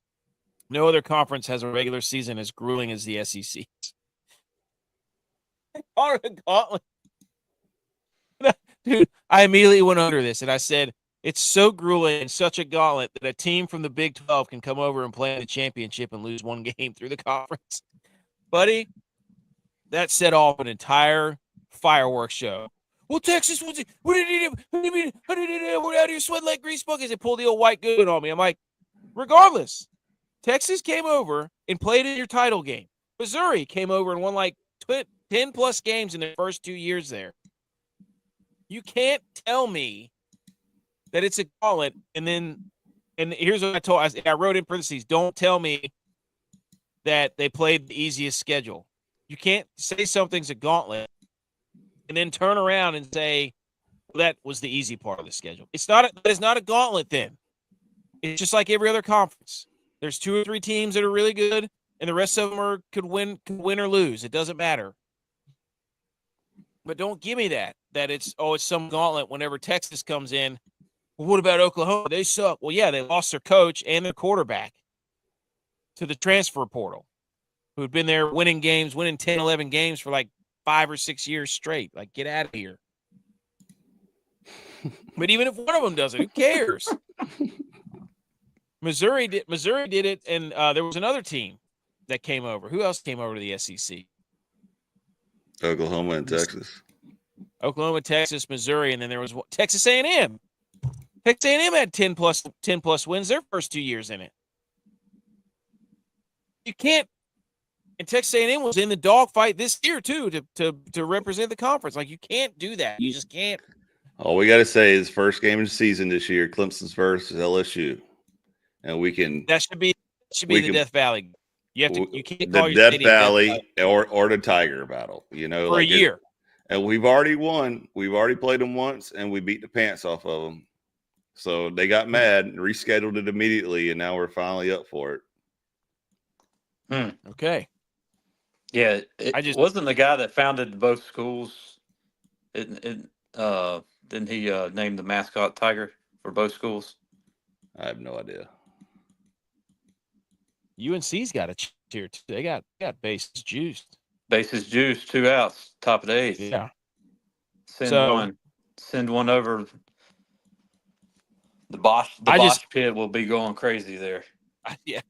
[SPEAKER 1] No other conference has a regular season as grueling as the SEC. Part of the gauntlet. Dude, I immediately went under this, and I said, it's so grueling and such a gauntlet that a team from the Big 12 can come over and play in the championship and lose one game through the conference. Buddy, that set off an entire fireworks show. Well, Texas was it? What did he do? What do you mean? How did he do? We're out here sweating like grease buckets. They pulled the old white good on me. I'm like, regardless, Texas came over and played in your title game. Missouri came over and won like 10 plus games in their first 2 years there. You can't tell me that it's a gauntlet. And here's what I wrote in parentheses, don't tell me that they played the easiest schedule. You can't say something's a gauntlet and then turn around and say, well, that was the easy part of the schedule. It's not a gauntlet then. It's just like every other conference. There's 2 or 3 teams that are really good, and the rest of them could win or lose. It doesn't matter. But don't give me that it's some gauntlet whenever Texas comes in. Well, what about Oklahoma? They suck. Well, yeah, they lost their coach and their quarterback to the transfer portal, who had been there winning 10, 11 games for like 5 or 6 years straight. Like, get out of here. But even if one of them doesn't, who cares? Missouri did it, and there was another team that came over. Who else came over to the SEC?
[SPEAKER 3] Oklahoma and Texas.
[SPEAKER 1] Oklahoma, Texas, Missouri, and then there was Texas A&M. Texas A&M had 10 plus wins their first 2 years in it. You can't. And Texas A&M was in the dogfight this year too to represent the conference. Like, you can't do that. You just can't.
[SPEAKER 3] All we got to say is first game of the season this year, Clemson's versus LSU, and we can.
[SPEAKER 1] That should be the Death Valley. You can't call
[SPEAKER 3] the
[SPEAKER 1] your
[SPEAKER 3] Death Valley or the Tiger battle.
[SPEAKER 1] For a year.
[SPEAKER 3] And we've already won. We've already played them once, and we beat the pants off of them. So they got mad and rescheduled it immediately, and now we're finally up for it.
[SPEAKER 1] Okay.
[SPEAKER 2] Yeah, wasn't the guy that founded both schools. Didn't he name the mascot Tiger for both schools?
[SPEAKER 3] I have no idea.
[SPEAKER 1] UNC's got a cheer too. They got bases juiced.
[SPEAKER 2] Bases juiced, 2 outs, top of the 8th.
[SPEAKER 1] Yeah.
[SPEAKER 2] Send one over. The Bosch pit will be going crazy there.
[SPEAKER 1] Yeah.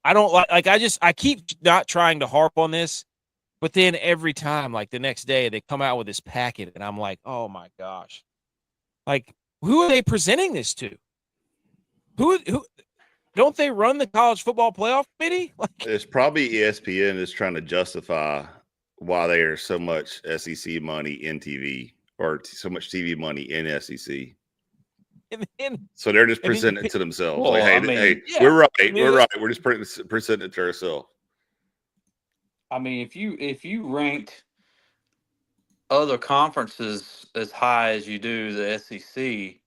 [SPEAKER 1] I don't I keep not trying to harp on this, but then every time, like the next day, they come out with this packet, and I'm like, oh my gosh. Like, who are they presenting this to? Who don't they run the college football playoff committee? Like,
[SPEAKER 3] it's probably ESPN is trying to justify why there's so much SEC money in TV or so much TV money in SEC. So they're just presenting it to themselves.
[SPEAKER 2] Well,
[SPEAKER 3] like, hey, we're right. We're right. We're just presenting it to ourselves.
[SPEAKER 2] I mean, if you ranked other conferences as high as you do the SEC,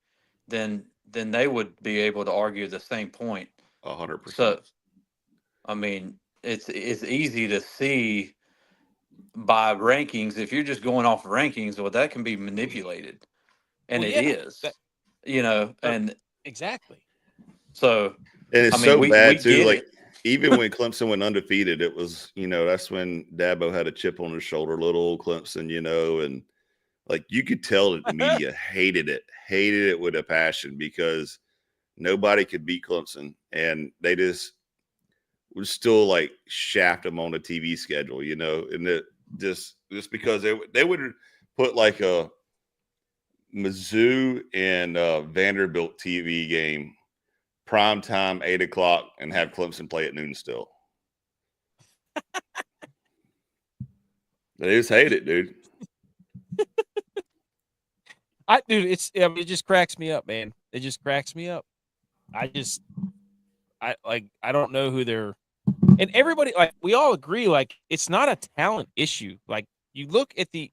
[SPEAKER 2] then they would be able to argue the same point.
[SPEAKER 3] 100%.
[SPEAKER 2] So, I mean, it's easy to see by rankings. If you're just going off rankings, well, that can be manipulated, and
[SPEAKER 1] Well,
[SPEAKER 2] it
[SPEAKER 1] yeah,
[SPEAKER 2] is, and
[SPEAKER 1] exactly.
[SPEAKER 2] so
[SPEAKER 3] And
[SPEAKER 2] I
[SPEAKER 3] it's
[SPEAKER 2] mean,
[SPEAKER 3] so
[SPEAKER 2] we
[SPEAKER 3] bad too.
[SPEAKER 2] get
[SPEAKER 3] Like
[SPEAKER 2] it.
[SPEAKER 3] even when Clemson went undefeated, it was, that's when Dabo had a chip on his shoulder, little old Clemson, and like you could tell that the media hated it with a passion because nobody could beat Clemson, and they just would still like shaft them on the TV schedule, and it just because they would put like a Mizzou and Vanderbilt TV game prime time 8:00 and have Clemson play at noon still. They just hate it, dude.
[SPEAKER 1] It just cracks me up, man. It just cracks me up. I don't know who they're, and everybody, like, we all agree, like, it's not a talent issue. Like, you look at the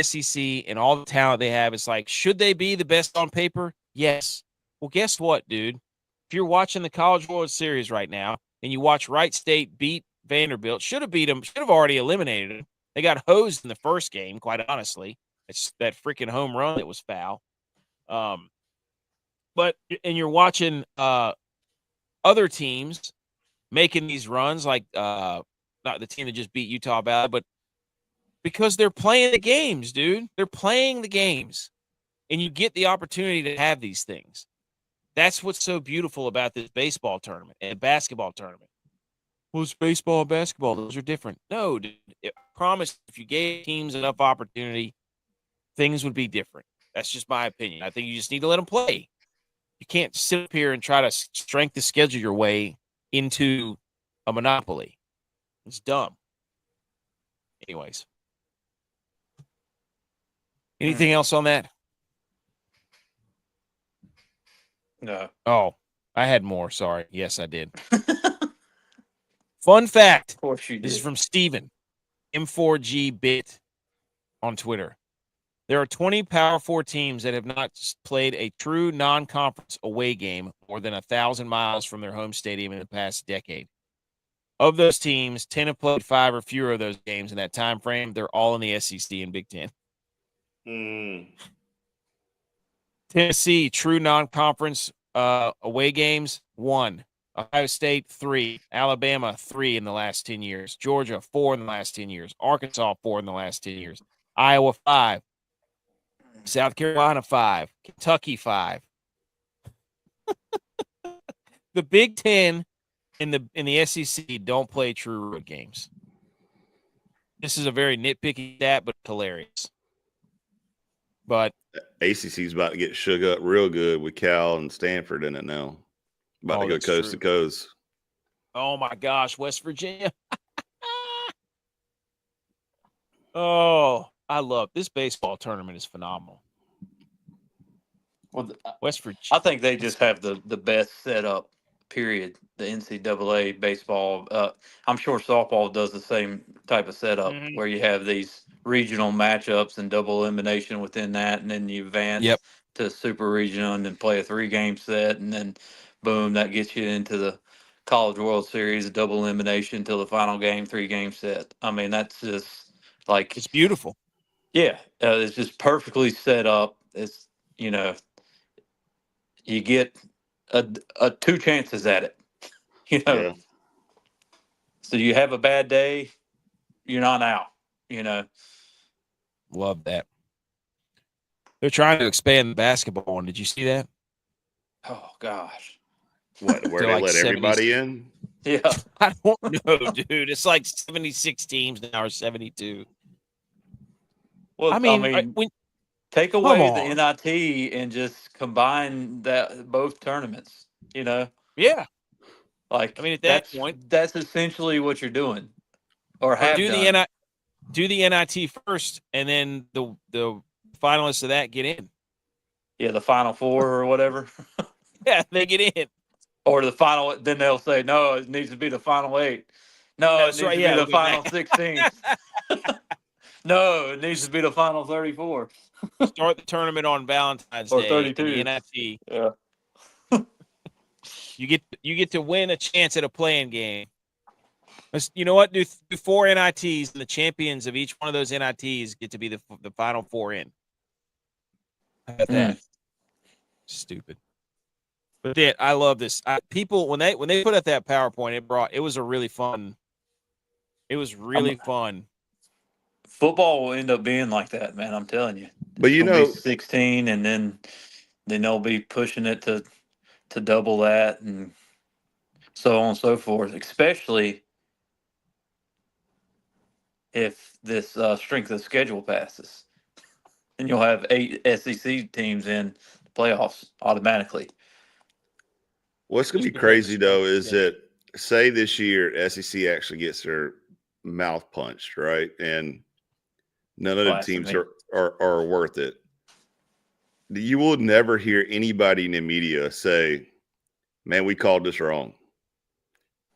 [SPEAKER 1] SEC and all the talent they have. It's like, should they be the best on paper? Yes. Well, guess what, dude? If you're watching the College World Series right now and you watch Wright State beat Vanderbilt, should have beat them, should have already eliminated them. They got hosed in the first game, quite honestly. It's that freaking home run that was foul. But you're watching other teams making these runs, like not the team that just beat Utah Valley, but because they're playing the games, dude. They're playing the games, and you get the opportunity to have these things. That's what's so beautiful about this baseball tournament and basketball tournament. Well, it's baseball and basketball. Those are different. No, dude. I promise if you gave teams enough opportunity, things would be different. That's just my opinion. I think you just need to let them play. You can't sit up here and try to strength the schedule your way into a monopoly. It's dumb. Anyways. Anything else on that?
[SPEAKER 2] No.
[SPEAKER 1] Oh, I had more. Sorry. Yes, I did. Fun fact.
[SPEAKER 2] Of course you did.
[SPEAKER 1] This is from Steven, M4G Bit on Twitter. There are 20 Power 4 teams that have not played a true non-conference away game more than 1,000 miles from their home stadium in the past decade. Of those teams, 10 have played 5 or fewer of those games in that time frame. They're all in the SEC and Big Ten. Tennessee, true non-conference away games, 1. Ohio State, 3. Alabama, 3 in the last 10 years. Georgia, 4 in the last 10 years. Arkansas, 4 in the last 10 years. Iowa, 5. South Carolina, 5. Kentucky, 5. The Big Ten in the SEC don't play true road games. This is a very nitpicky stat, but hilarious. But
[SPEAKER 3] ACC's about to get shook up real good with Cal and Stanford in it now. About to go coast to coast.
[SPEAKER 1] Oh my gosh, West Virginia. Oh, I love this baseball tournament is phenomenal.
[SPEAKER 2] Well,
[SPEAKER 1] West Virginia.
[SPEAKER 2] I think they just have the best setup. Period. The NCAA baseball. I'm sure softball does the same type of setup where you have these regional matchups and double elimination within that, and then you advance to super regional and then play a 3-game set, and then boom, that gets you into the College World Series, double elimination till the final game, 3-game set. I mean, that's just like
[SPEAKER 1] it's beautiful.
[SPEAKER 2] Yeah, it's just perfectly set up. It's you get a 2 chances at it.
[SPEAKER 3] Yeah.
[SPEAKER 2] So you have a bad day, you're not out.
[SPEAKER 1] Love that. They're trying to expand the basketball one. Did you see that?
[SPEAKER 2] Oh gosh.
[SPEAKER 3] What? Where they
[SPEAKER 1] like
[SPEAKER 3] let everybody in?
[SPEAKER 2] Yeah.
[SPEAKER 1] I don't know, dude. It's like 76 teams now or 72.
[SPEAKER 2] Well,
[SPEAKER 1] I mean
[SPEAKER 2] take away the NIT and just combine both tournaments.
[SPEAKER 1] Yeah.
[SPEAKER 2] Like,
[SPEAKER 1] I mean, at that point,
[SPEAKER 2] that's essentially what you're doing, or have
[SPEAKER 1] do
[SPEAKER 2] done.
[SPEAKER 1] do the NIT first, and then the finalists of that get in.
[SPEAKER 2] Yeah, the Final 4 or whatever.
[SPEAKER 1] Yeah, they get in.
[SPEAKER 2] Or the final. Then they'll say no, it needs to be the final 8. No, it
[SPEAKER 1] That's
[SPEAKER 2] needs
[SPEAKER 1] right,
[SPEAKER 2] to
[SPEAKER 1] yeah,
[SPEAKER 2] be the
[SPEAKER 1] look at
[SPEAKER 2] final
[SPEAKER 1] that.
[SPEAKER 2] 16. No, it needs to be the final 34
[SPEAKER 1] Start the tournament on Valentine's
[SPEAKER 2] or
[SPEAKER 1] Day in
[SPEAKER 2] 32.
[SPEAKER 1] the NIT.
[SPEAKER 2] Yeah.
[SPEAKER 1] You get to win a chance at a playing game. You know what? Do 4 NITs, and the champions of each one of those NITs get to be the final 4 in. How about that? Stupid. But I love this. People when they put up that PowerPoint, it was a really fun. It was really fun.
[SPEAKER 2] Football will end up being like that, man. I'm telling you.
[SPEAKER 3] But
[SPEAKER 2] It's
[SPEAKER 3] you
[SPEAKER 2] gonna be
[SPEAKER 3] know,
[SPEAKER 2] 16, and then they'll be pushing it to double that, and so on and so forth. Especially if this strength of schedule passes, and you'll have 8 SEC teams in the playoffs automatically.
[SPEAKER 3] what's going to
[SPEAKER 1] Just
[SPEAKER 3] be
[SPEAKER 1] because
[SPEAKER 3] crazy
[SPEAKER 1] of
[SPEAKER 3] though
[SPEAKER 1] strength,
[SPEAKER 3] is that say this year SEC actually gets their mouth punched, right? And none of the teams
[SPEAKER 2] Blasphemy.
[SPEAKER 3] are worth it. You will never hear anybody in the media say, "Man, we called this wrong."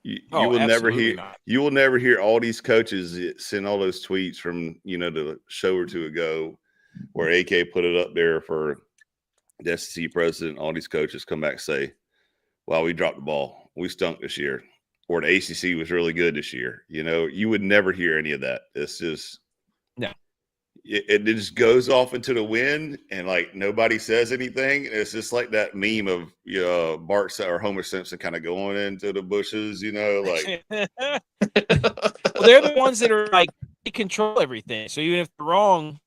[SPEAKER 3] You will never
[SPEAKER 1] absolutely
[SPEAKER 3] hear.
[SPEAKER 1] not.
[SPEAKER 3] You will never hear all these coaches send all those tweets from the show or two ago, where AK put it up there for the SEC president. All these coaches come back and say, "Well, we dropped the ball. We stunk this year," or the ACC was really good this year. You would never hear any of that. It's just
[SPEAKER 1] No.
[SPEAKER 3] It just goes off into the wind, and like nobody says anything. It's just like that meme of Bart or Homer Simpson kind of going into the bushes, like.
[SPEAKER 1] Well, they're the ones that are like they control everything. So even if they're wrong,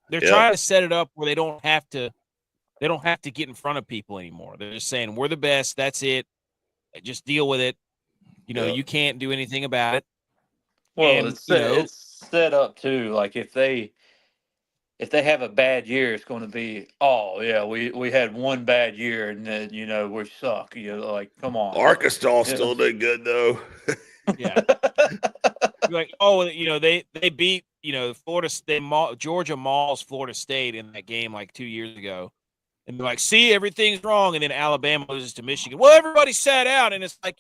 [SPEAKER 1] they're trying to set it up where they don't have to get in front of people anymore. They're just saying we're the best. That's it. Just deal with it. You can't do anything about it.
[SPEAKER 2] Well,
[SPEAKER 1] And
[SPEAKER 2] it's set up too. Like if they have a bad year, it's going to be, oh yeah, we had one bad year and then we suck. Like come on.
[SPEAKER 3] Arkansas still did good though.
[SPEAKER 1] Yeah. Like, oh, they beat Florida State. Georgia mauls Florida State in that game like 2 years ago, and they're like, see, everything's wrong. And then Alabama loses to Michigan. Well, everybody sat out, and it's like,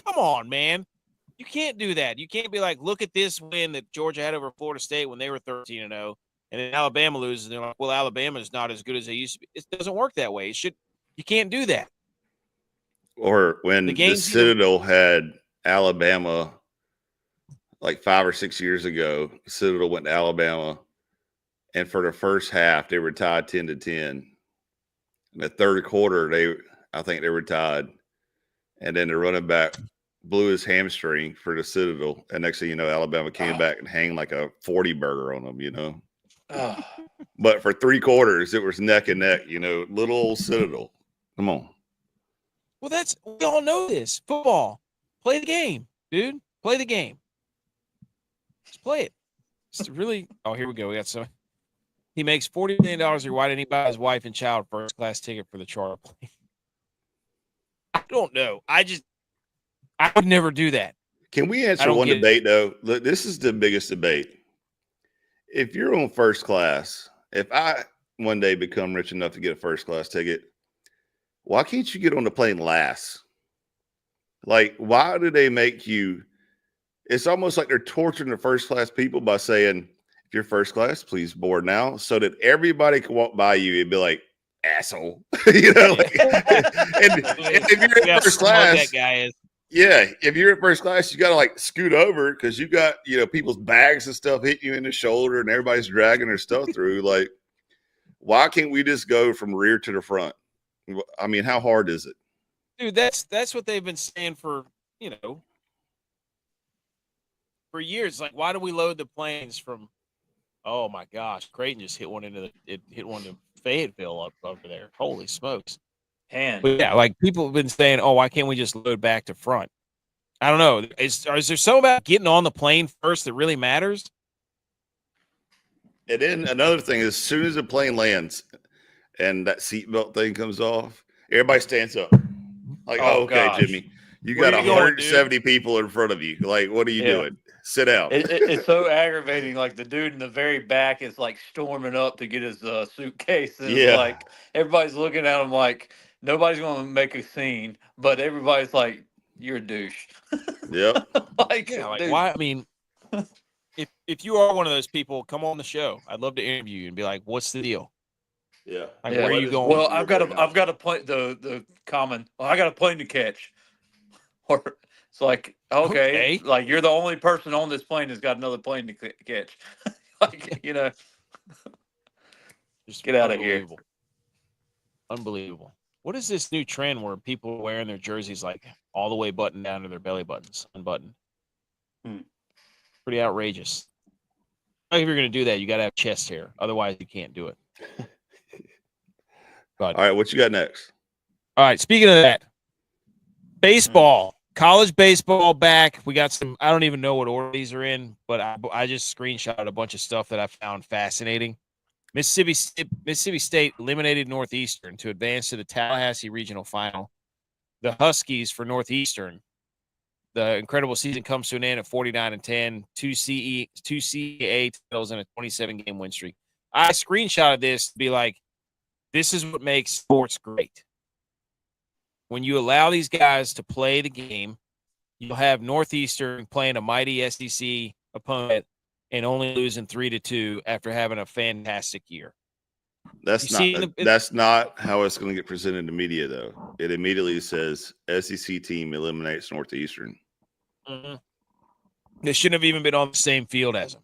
[SPEAKER 1] come on, man, you can't do that. You can't be like, look at this win that Georgia had over Florida State when they were 13-0, and then Alabama loses, and they're like, well, Alabama's not as good as they used to be. It doesn't work that way. You can't do that.
[SPEAKER 3] Or when the Citadel had Alabama like 5 or 6 years ago, Citadel went to Alabama, and for the first half they were tied 10-10. In the third quarter, I think they were tied, and then the running back blew his hamstring for the Citadel, and next thing you know, Alabama came back and hanged like a 40 burger on them. But for 3 quarters, it was neck and neck. Little old Citadel. Come on.
[SPEAKER 1] Well, we all know this. Football. Play the game, dude. Play the game. Just play it. It's really. Oh, here we go. We got some. He makes $40 million a year. Why didn't he buy his wife and child first class ticket for the charter plane? I don't know. I would never do that.
[SPEAKER 3] Can we answer one debate though? Look, this is the biggest debate. If you're on first class, if I one day become rich enough to get a first class ticket, why can't you get on the plane last? Like, why do they make you? It's almost like they're torturing the first class people by saying, if you're first class, please board now, so that everybody can walk by you and be like, asshole. And if you're in first class,
[SPEAKER 1] that guy is.
[SPEAKER 3] Yeah, if you're in first class, you got to like scoot over because you got, people's bags and stuff hitting you in the shoulder and everybody's dragging their stuff through. Like, why can't we just go from rear to the front? I mean, how hard is it?
[SPEAKER 1] Dude, that's what they've been saying for years. Like, why do we load the planes from? Oh my gosh, Creighton just hit one to Fayetteville up over there. Holy smokes! But yeah, like people have been saying, oh, why can't we just load back to front? I don't know. Is there something about getting on the plane first that really matters?
[SPEAKER 3] And then another thing, as soon as the plane lands and that seatbelt thing comes off, everybody stands up. Like, okay, gosh. Jimmy, you got 170 people in front of you. Like, what are you doing? Sit down.
[SPEAKER 2] It's so aggravating. Like the dude in the very back is like storming up to get his suitcase. And like everybody's looking at him like nobody's going to make a scene, but everybody's like you're a douche.
[SPEAKER 3] Yep.
[SPEAKER 2] like
[SPEAKER 1] Like why? I mean, if you are one of those people, come on the show. I'd love to interview you and be like, "What's the deal?
[SPEAKER 3] Yeah.
[SPEAKER 1] Like, where are you going?"
[SPEAKER 2] Well, I've got to play the common. Well, I got a plane to catch. Or it's like, okay, like you're the only person on this plane that's got another plane to catch. like,
[SPEAKER 1] Just
[SPEAKER 2] get out of here.
[SPEAKER 1] Unbelievable. What is this new trend where people are wearing their jerseys like all the way buttoned down to their belly buttons, unbuttoned? Pretty outrageous. Like if you're going to do that, you got to have chest hair. Otherwise, you can't do it. But,
[SPEAKER 3] all right, what you got next?
[SPEAKER 1] All right, speaking of that, baseball, college baseball back. We got some, I don't even know what order these are in, but I just screenshotted a bunch of stuff that I found fascinating. Mississippi State eliminated Northeastern to advance to the Tallahassee Regional Final. The Huskies for Northeastern. The incredible season comes to an end at 49-10, two CAA titles and a 27-game win streak. I screenshotted this to be like, this is what makes sports great. When you allow these guys to play the game, you'll have Northeastern playing a mighty SEC opponent and only losing 3-2 after having a fantastic year.
[SPEAKER 3] That's not how it's going to get presented to media, though. It immediately says SEC team eliminates Northeastern.
[SPEAKER 1] Mm-hmm. They shouldn't have even been on the same field as them.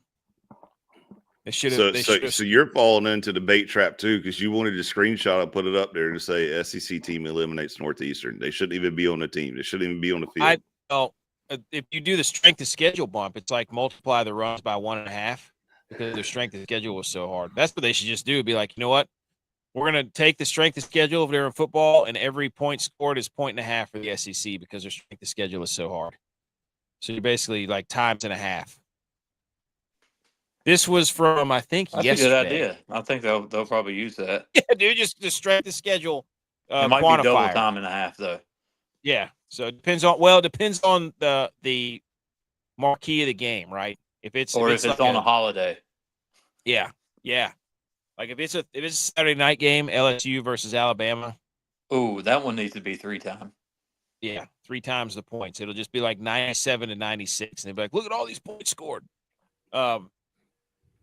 [SPEAKER 1] They should have.
[SPEAKER 3] So you're falling into the bait trap too, because you wanted to screenshot and put it up there to say SEC team eliminates Northeastern. They shouldn't even be on the team. They shouldn't even be on the field.
[SPEAKER 1] If you do the strength of schedule bump, it's like multiply the runs by 1.5 because their strength of schedule was so hard. That's what they should just do. Be like, you know what? We're going to take the strength of schedule if they're in football, and every point scored is 1.5 for the SEC because their strength of schedule is so hard. So you're basically like times and a half. This was from, I think,
[SPEAKER 2] That's
[SPEAKER 1] yesterday.
[SPEAKER 2] a good idea. I think they'll probably use that.
[SPEAKER 1] Yeah, dude, just the strength of schedule
[SPEAKER 2] it might be double time and a half, though.
[SPEAKER 1] Yeah, so it depends on the marquee of the game, right? If it's
[SPEAKER 2] like on a holiday.
[SPEAKER 1] Yeah. Like if it's a Saturday night game, LSU versus Alabama.
[SPEAKER 2] Oh, that one needs to be 3 times.
[SPEAKER 1] Yeah, 3 times the points. It'll just be like 97-96, and they'll be like, "Look at all these points scored."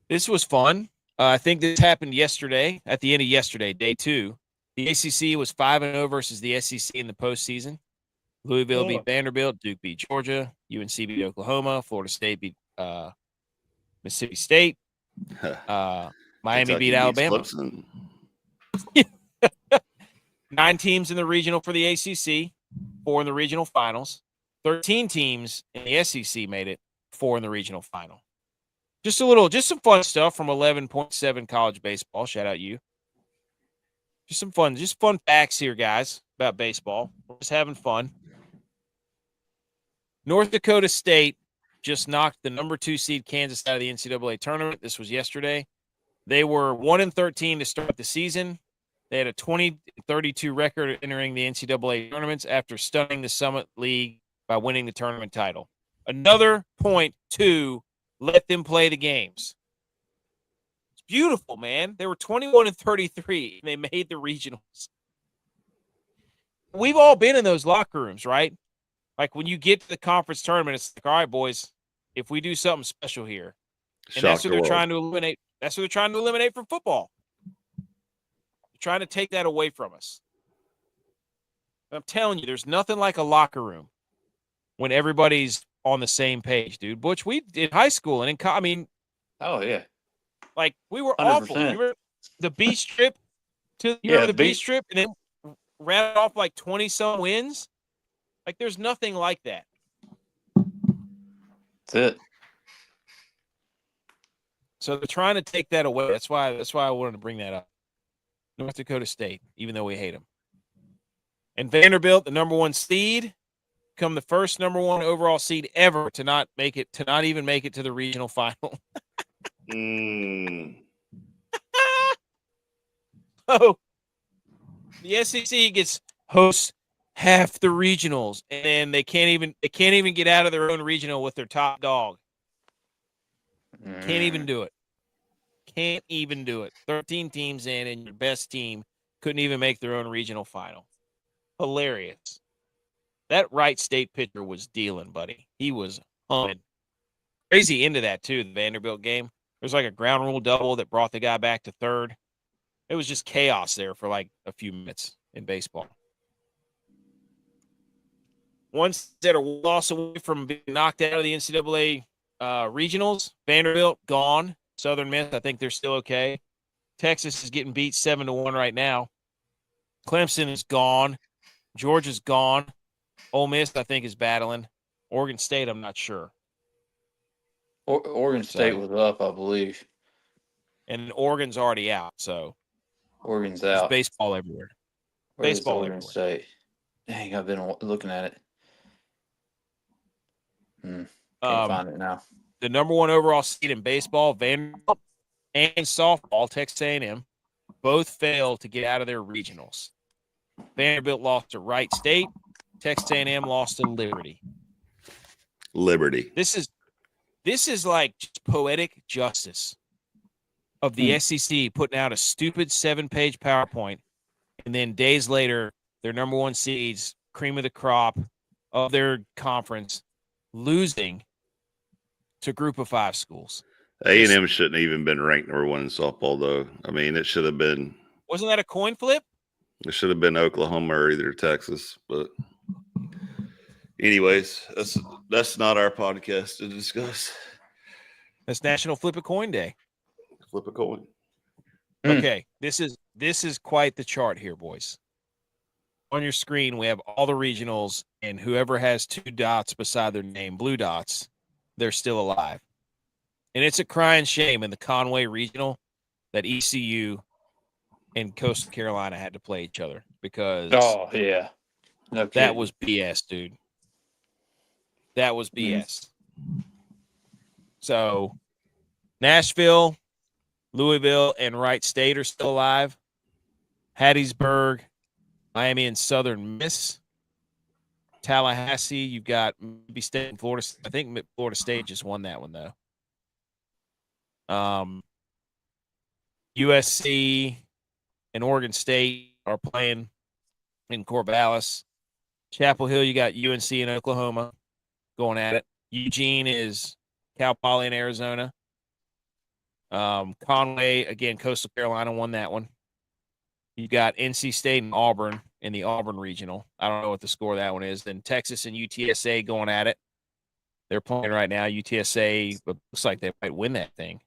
[SPEAKER 1] This was fun. I think this happened yesterday. At the end of yesterday, day 2, the ACC was 5-0 versus the SEC in the postseason. Louisville beat Vanderbilt, Duke beat Georgia, UNC beat Oklahoma, Florida State beat Mississippi State, Miami beat Alabama. 9 teams in the regional for the ACC, 4 in the regional finals. 13 teams in the SEC made it, 4 in the regional final. Just some fun stuff from 11.7 college baseball. Shout out you. Just fun facts here, guys, about baseball. We're just having fun. North Dakota State just knocked the number 2 seed Kansas out of the NCAA tournament. This was yesterday. They were 1-13 to start the season. They had a 20-32 record entering the NCAA tournaments after stunning the Summit League by winning the tournament title. Another point to let them play the games. It's beautiful, man. They were 21-33, and they made the regionals. We've all been in those locker rooms, right? Like when you get to the conference tournament, it's like, all right, boys, if we do something special here. And that's what they're trying to eliminate. That's what they're trying to eliminate from football. They're trying to take that away from us. I'm telling you, there's nothing like a locker room when everybody's on the same page, dude. Butch, we did high school and
[SPEAKER 2] oh yeah,
[SPEAKER 1] like we were
[SPEAKER 2] 100%.
[SPEAKER 1] awful. Remember the beach trip beach trip, and then ran off like 20-some wins. Like there's nothing like that.
[SPEAKER 2] That's it.
[SPEAKER 1] So they're trying to take that away. That's why I wanted to bring that up. North Dakota State, even though we hate them. And Vanderbilt, the number 1 seed, become the first number 1 overall seed ever to not even make it to the regional final. Oh, the SEC hosts half the regionals, and then they can't even get out of their own regional with their top dog. Can't even do it. 13 teams in, and your best team couldn't even make their own regional final. Hilarious. That Wright State pitcher was dealing, buddy. He was humming. Crazy into that, too, the Vanderbilt game. There's like a ground rule double that brought the guy back to third. It was just chaos there for like a few minutes in baseball. Once that are lost away from being knocked out of the NCAA regionals, Vanderbilt gone. Southern Miss, I think they're still okay. Texas is getting beat 7-1 right now. Clemson is gone. Georgia's gone. Ole Miss, I think, is battling. Oregon State, I'm not sure.
[SPEAKER 2] Oregon State was up, I believe.
[SPEAKER 1] And Oregon's already out, so
[SPEAKER 2] Oregon's
[SPEAKER 1] there's
[SPEAKER 2] out.
[SPEAKER 1] baseball everywhere.
[SPEAKER 2] Where
[SPEAKER 1] Baseball
[SPEAKER 2] Oregon
[SPEAKER 1] everywhere.
[SPEAKER 2] State? Dang, I've been looking at it. Can't find it now.
[SPEAKER 1] The number 1 overall seed in baseball, Vanderbilt, and softball, Texas A&M, both failed to get out of their regionals. Vanderbilt lost to Wright State. Texas A&M lost to Liberty. This is like just poetic justice of the SEC putting out a stupid 7-page PowerPoint, and then days later, their number 1 seeds, cream of the crop of their conference, losing to Group of 5 schools.
[SPEAKER 3] A&M shouldn't have even been ranked number 1 in softball, though. I mean, it should have been.
[SPEAKER 1] Wasn't that a coin flip?
[SPEAKER 3] It should have been Oklahoma or either Texas. But anyways, that's not our podcast to discuss.
[SPEAKER 1] That's National Flip a Coin Day.
[SPEAKER 3] Flip a coin.
[SPEAKER 1] Okay, this is quite the chart here, boys. On your screen, we have all the regionals, and whoever has 2 dots beside their name, blue dots, they're still alive. And it's a crying shame in the Conway Regional that ECU and Coastal Carolina had to play each other because
[SPEAKER 2] no
[SPEAKER 1] that was BS, dude. That was BS. So Nashville, Louisville, and Wright State are still alive. Hattiesburg, Miami, and Southern Miss. Tallahassee, you've got Mississippi State and Florida. I think Florida State just won that one, though. USC and Oregon State are playing in Corvallis. Chapel Hill, you got UNC and Oklahoma going at it. Eugene is Cal Poly in Arizona. Conway, again, Coastal Carolina won that one. You got NC State and Auburn in the Auburn Regional. I don't know what the score of that one is. Then Texas and UTSA going at it. They're playing right now. UTSA looks like they might win that thing.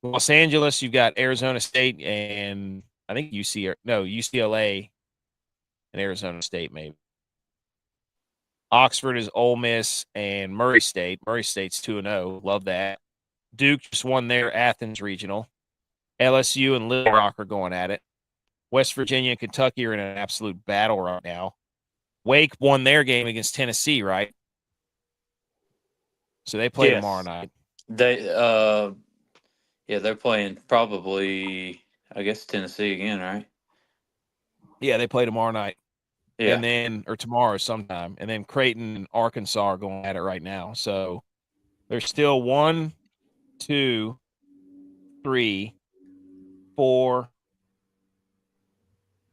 [SPEAKER 1] Los Angeles, you've got Arizona State and I think UCLA and Arizona State maybe. Oxford is Ole Miss and Murray State. Murray State's 2-0. Love that. Duke just won their Athens Regional. LSU and Little Rock are going at it. West Virginia and Kentucky are in an absolute battle right now. Wake won their game against Tennessee, right? So they play tomorrow night.
[SPEAKER 2] They're playing probably, I guess, Tennessee again, right?
[SPEAKER 1] Yeah, they play tomorrow night.
[SPEAKER 2] Yeah.
[SPEAKER 1] And then, or tomorrow sometime. And then Creighton and Arkansas are going at it right now. So there's still 1, 2, 3, 4,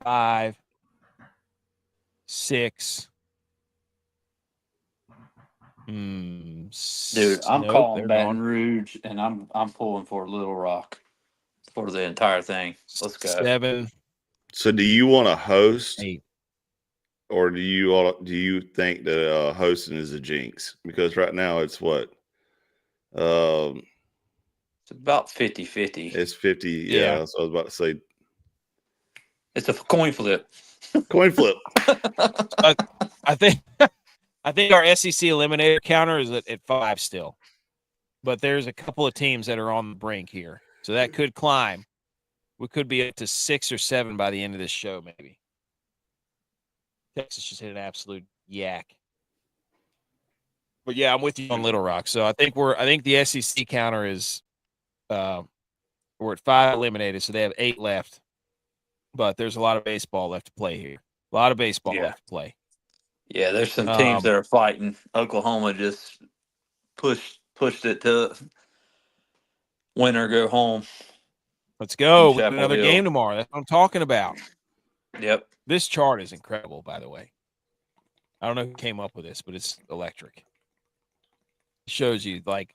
[SPEAKER 1] 5, 6.
[SPEAKER 2] Dude, I'm calling Baton Rouge, and I'm pulling for Little Rock for the entire thing. Let's go.
[SPEAKER 1] 7.
[SPEAKER 3] So, do you want to host,
[SPEAKER 1] 8.
[SPEAKER 3] or do you think that hosting is a jinx? Because right now it's what?
[SPEAKER 2] It's about 50-50.
[SPEAKER 3] It's 50. Yeah, so I was about to say
[SPEAKER 2] it's a coin flip.
[SPEAKER 3] Coin flip.
[SPEAKER 1] I think our SEC eliminator counter is at 5 still. But there's a couple of teams that are on the brink here. So that could climb. We could be up to 6 or 7 by the end of this show, maybe. Texas just hit an absolute yak. But yeah, I'm with you on Little Rock. So I think the SEC counter is we're at 5 eliminated, so they have 8 left. But there's a lot of baseball left to play here. A lot of baseball left to play.
[SPEAKER 2] Yeah, there's some teams that are fighting. Oklahoma just pushed it to win or go home.
[SPEAKER 1] Let's go. We have another game tomorrow. That's what I'm talking about.
[SPEAKER 2] Yep.
[SPEAKER 1] This chart is incredible, by the way. I don't know who came up with this, but it's electric. It shows you, like,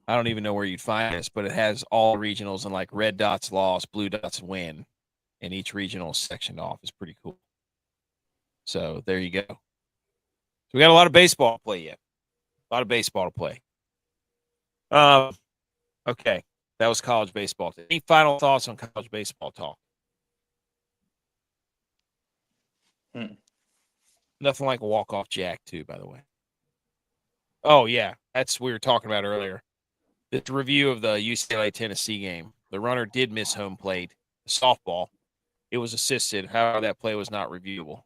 [SPEAKER 1] I don't even know where you'd find this, but it has all regionals and, like, red dots lost, blue dots win, and each regional is sectioned off. It's pretty cool. So there you go. So we got a lot of baseball to play yet. A lot of baseball to play. Okay. That was college baseball. Any final thoughts on college baseball talk? Nothing like a walk-off jack, too, by the way. Oh, yeah. That's what we were talking about earlier. This review of the UCLA-Tennessee game. The runner did miss home plate. Softball. It was assisted. However, that play was not reviewable.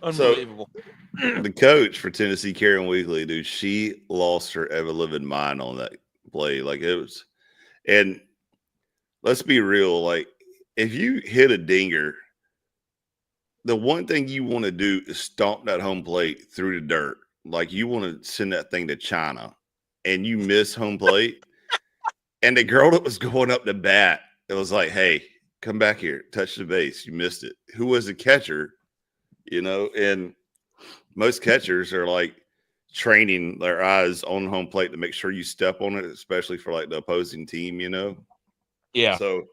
[SPEAKER 1] Unbelievable.
[SPEAKER 3] So, the coach for Tennessee, Karen Weekly, dude, she lost her ever-living mind on that play. Like, it was – and let's be real. Like, if you hit a dinger, the one thing you want to do is stomp that home plate through the dirt. Like, you want to send that thing to China, and you miss home plate. And the girl that was going up to bat, it was like, hey, come back here, touch the base. You missed it. Who was the catcher? You know, and most catchers are like training their eyes on home plate to make sure you step on it, especially for like the opposing team, you know?
[SPEAKER 1] Yeah.
[SPEAKER 3] So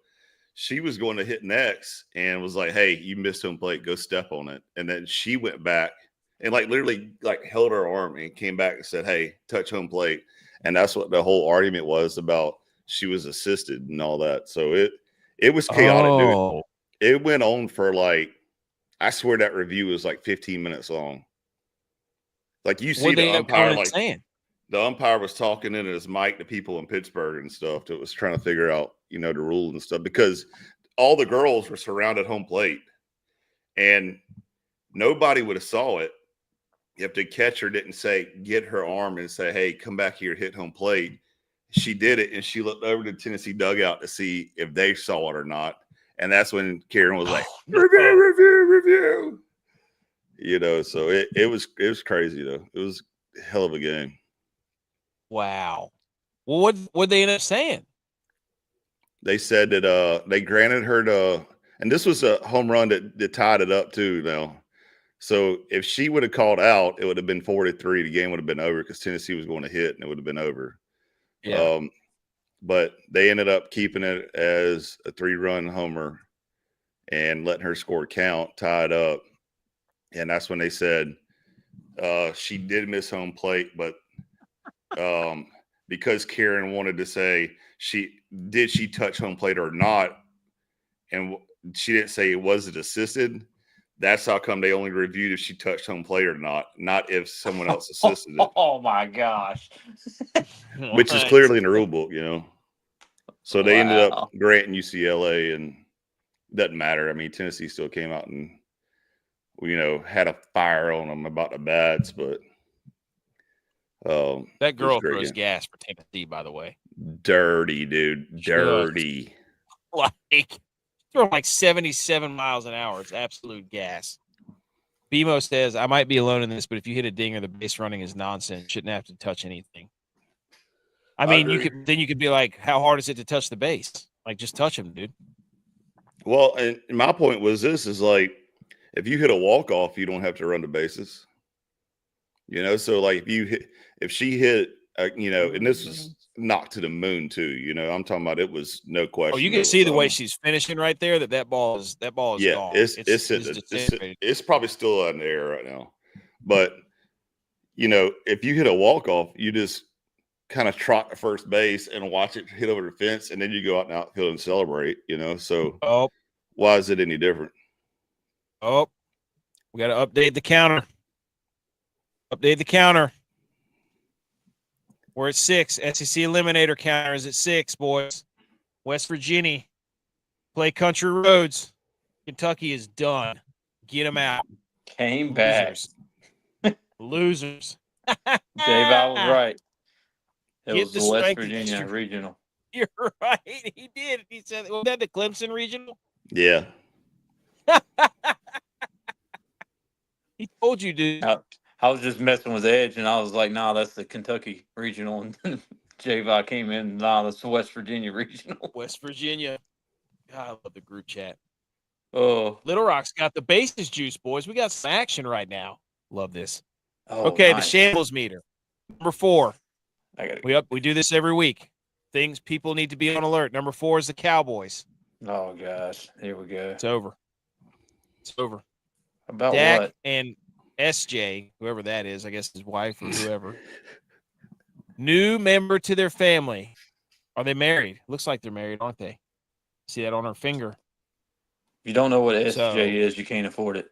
[SPEAKER 3] she was going to hit next and was like, hey, you missed home plate. Go step on it. And then she went back and like literally like held her arm and came back and said, hey, touch home plate. And that's what the whole argument was about. She was assisted and all that. So it was chaotic, dude. It went on for like, I swear that review was like 15 minutes long. Like you see the umpire, like the umpire was talking into his mic to people in Pittsburgh and stuff that was trying to figure out, you know, the rules and stuff because all the girls were surrounded home plate and nobody would have saw it if the catcher didn't say, get her arm and say, hey, come back here, hit home plate. She did it and she looked over to the Tennessee dugout to see if they saw it or not. And that's when Karen was like, review. You know, so it was crazy though. It was a hell of a game.
[SPEAKER 1] Wow. Well, what they end up saying?
[SPEAKER 3] They said that they granted her and this was a home run that tied it up too now. So if she would have called out, it would have been 4-3. The game would have been over because Tennessee was going to hit and it would have been over.
[SPEAKER 1] Yeah.
[SPEAKER 3] But they ended up keeping it as a 3-run homer and letting her score count, tied up. And that's when they said she did miss home plate, but because Karen wanted to say she touch home plate or not, and she didn't say was it assisted. That's how come they only reviewed if she touched home plate or not if someone else assisted it.
[SPEAKER 2] Oh my gosh.
[SPEAKER 3] Which is clearly in the rule book, you know. So they ended up granting UCLA, and it doesn't matter. I mean, Tennessee still came out and, you know, had a fire on them about the bats, but
[SPEAKER 1] that girl throws gas for Tennessee, by the way.
[SPEAKER 3] Dirty, dude. Dirty.
[SPEAKER 1] Like throwing like 77 miles an hour. It's absolute gas. BMO says, I might be alone in this, but if you hit a dinger, the base running is nonsense. Shouldn't have to touch anything. I mean, you could be like, how hard is it to touch the base? Like, just touch him, dude.
[SPEAKER 3] Well, and my point was this is like, if you hit a walk-off, you don't have to run the bases. You know, so like if she hit, you know, and this was knocked to the moon too, you know, I'm talking about it was no question.
[SPEAKER 1] Oh, you can see the way she's finishing right there, that ball is
[SPEAKER 3] yeah,
[SPEAKER 1] gone.
[SPEAKER 3] It's probably still in the air right now. But, you know, if you hit a walk-off, you just kind of trot to first base and watch it hit over the fence, and then you go out in the outfield and celebrate, you know. So why is it any different?
[SPEAKER 1] Oh, we got to update the counter. Update the counter. We're at 6. SEC Eliminator counter is at 6, boys. West Virginia. Play country roads. Kentucky is done. Get them out.
[SPEAKER 2] Came back.
[SPEAKER 1] Losers.
[SPEAKER 2] J.U.Y.S was right. It
[SPEAKER 1] Get
[SPEAKER 2] was the West Virginia regional.
[SPEAKER 1] You're right. He did. He said, was that the Clemson regional?
[SPEAKER 3] Yeah.
[SPEAKER 1] He told you, dude.
[SPEAKER 2] I was just messing with Edge, and I was like, nah, that's the Kentucky regional. And J.U.Y.S came in, nah, that's the West Virginia regional.
[SPEAKER 1] West Virginia. God, I love the group chat.
[SPEAKER 2] Oh,
[SPEAKER 1] Little Rock's got the bases juice, boys. We got some action right now. Love this.
[SPEAKER 2] okay.
[SPEAKER 1] The Shambles Meter. Number 4.
[SPEAKER 2] I gotta.
[SPEAKER 1] We do this every week. Things people need to be on alert. Number 4 is the Cowboys.
[SPEAKER 2] Oh gosh, here we go.
[SPEAKER 1] It's over. It's over.
[SPEAKER 2] About
[SPEAKER 1] Dak
[SPEAKER 2] what?
[SPEAKER 1] and SJ, whoever that is, I guess his wife or whoever. New member to their family. Are they married? Looks like they're married, aren't they? See that on her finger.
[SPEAKER 2] If you don't know what SJ
[SPEAKER 1] So-
[SPEAKER 2] is, you can't afford it.